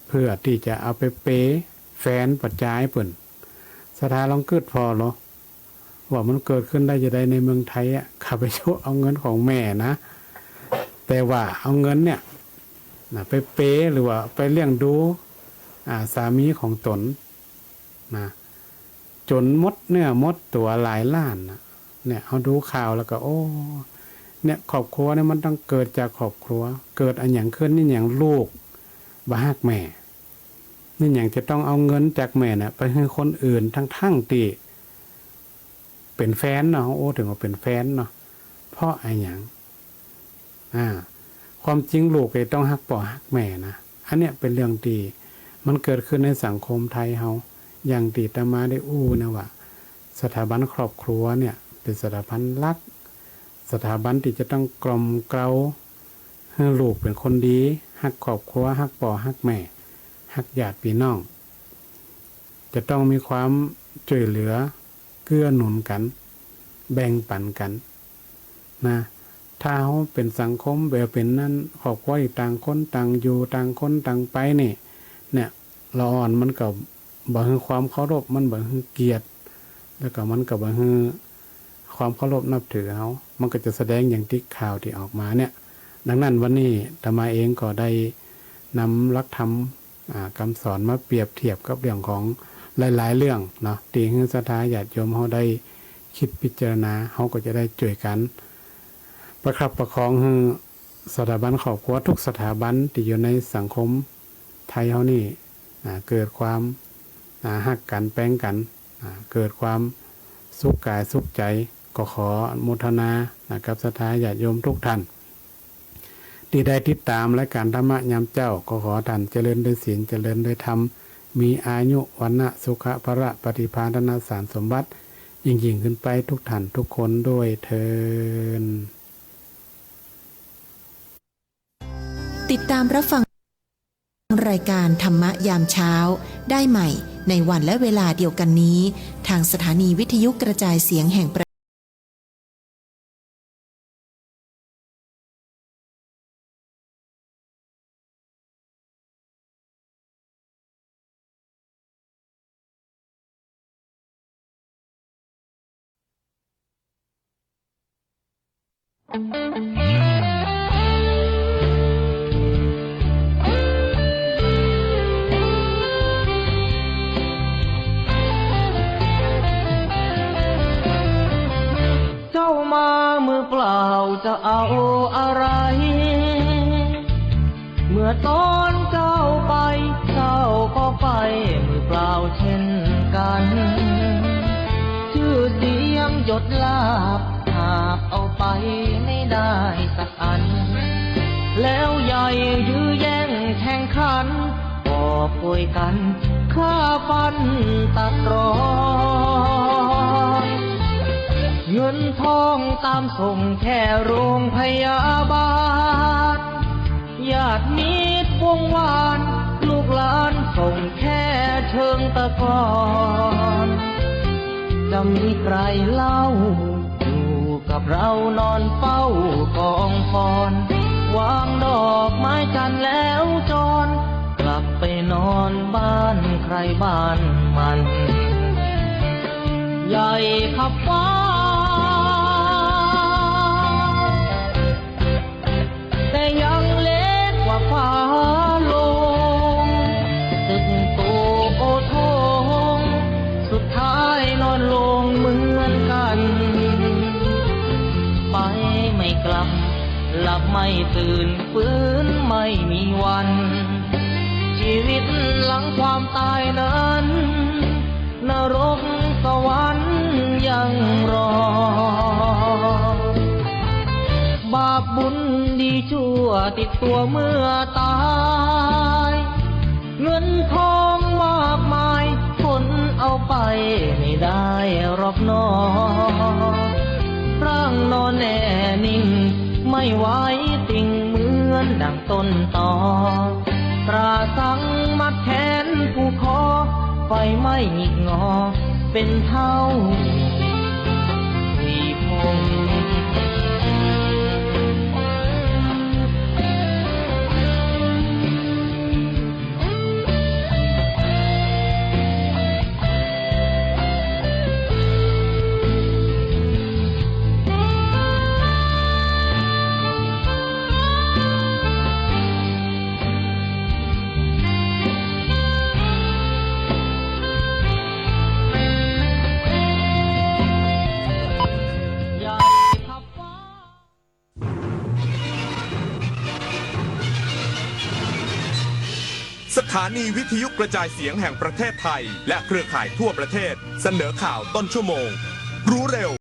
เพื่อที่จะเอาไปเปย์แฟนปัจจัยเพิ่นสถาลองเกิดพอเหรอว่ามันเกิดขึ้นได้จะได้ในเมืองไทยขับไปจุเอาเงินของแม่นะแต่ว่าเอาเงินเนี่ยไปเปย์หรือว่าไปเลี้ยงดูสามีของตนจนหมดเนื้อหมดตัวหลายล้านเนี่ยเขาดูข่าวแล้วก็โอ้เนี่ยครอบครัวเนี่ยมันต้องเกิดจากครอบครัวเกิดอันอย่างขึ้นนี่อย่างลูกบ้าฮักแม่นี่อย่างจะต้องเอาเงินจากแม่เนี่ยไปให้คนอื่นทั้งตีเป็นแฟนเนาะโอ้ถึงว่าเป็นแฟนเนาะเพราะอะไรอย่างความจริงลูกเลยต้องฮักพ่อฮักแม่นะอันเนี้ยเป็นเรื่องดีมันเกิดขึ้นในสังคมไทยเฮาอย่างตีตมาได้นะว่าสถาบันครอบครัวเนี่ยเป็นสถาบันรักสถาบันที่จะต้องกล่อมเกลาให้ลูกเป็นคนดีฮักครอบครัวฮักพ่อฮักแม่ฮักญาติพี่น้องจะต้องมีความช่วยเหลือเกื้อหนุนกันแบ่งปันกันนะถ้าเขาเป็นสังคมแบบเป็นนั้นครอบครัวต่างคนต่างอยู่ต่างคนต่างไปเนี่ยละอ่อนมันก็บ่ให้ความเคารพมันบ่ให้เกียรติแล้วก็มันก็บ่ให้ความเคารพนับถือเขามันก็จะแสดงอย่างที่ข่าวที่ออกมาเนี่ยดังนั้นวันนี้อาตมาเองก็ได้นำหลักธรรมคำสอนมาเปรียบเทียบกับเรื่องของหลายๆเรื่องเนาะที่ให้ศรัทธาญาติโยมเขาได้คิดพิจารณาเขาก็จะได้ช่วยกันประคับประคองให้สถาบันครอบครัวทุกสถาบันที่อยู่ในสังคมไทยเขานี่เกิดความฮักกันแป้งกันเกิดความสุขกายสุขใจก็ขออนุโมทนากับศรัทธาญาติโยมทุกท่านที่ได้ติดตามและการธรรมะยามเจ้าก็ขอท่านเจริญด้วยศีลเจริญด้วยธรรมมีอายุวันนะสุขภระปฏิภาณนาสารสมบัติยิ่งขึ้นไปทุกท่านทุกคนด้วยเทินติดตามรับฟังรายการธรรมะยามเช้าได้ใหม่ในวันและเวลาเดียวกันนี้ทางสถานีวิทยุกระจายเสียงแห่งประ เจ้ามามือเปล่าจะเอาอะไร เมื่อตอนเจ้าไปเจ้าก็ไปมือเปล่าเช่นกัน ชื่อเสียงหยดลาบหากเอาไปไม่ได้สักอัน แล้วใหญ่ยื้อแย่งแข่งขันก็ป่วยกันฆ่าฟันตัดรอยเงินทองตามส่งแค่โรงพยาบาลญาติมิตรวงวานลูกหลานส่งแค่เชิงตะกอนจะมีใครเล่าอยู่กับเรานอนเฝ้ากองฟอนวางดอกไม้จันทร์แล้วจรกลับไปนอนบ้านใครบ้านมันใหญ่ขับฟ้าแต่ยังเล็กกว่าฟ้าลงตึกโตโอโทงสุดท้ายนอนลงเหมือนกันไปไม่กลับหลับไม่ตื่นฟื้นไม่มีวันชีวิตหลังความตายนั้นนรกสวรรค์ยังรอบาปบุญดีชั่วติดตัวเมื่อตายเงินทองมากมายคนเอาไปไม่ได้หรอกน้อร่างนอนแน่นิ่งไม่ไหวติ่งเหมือนดังต้นตอตราสังมัดแขนผู้คอไฟไม่หงิกงอเป็นเท่าวีพง สถานีวิทยุกระจายเสียงแห่งประเทศไทยและเครือข่ายทั่วประเทศเสนอข่าวต้นชั่วโมงรู้เร็ว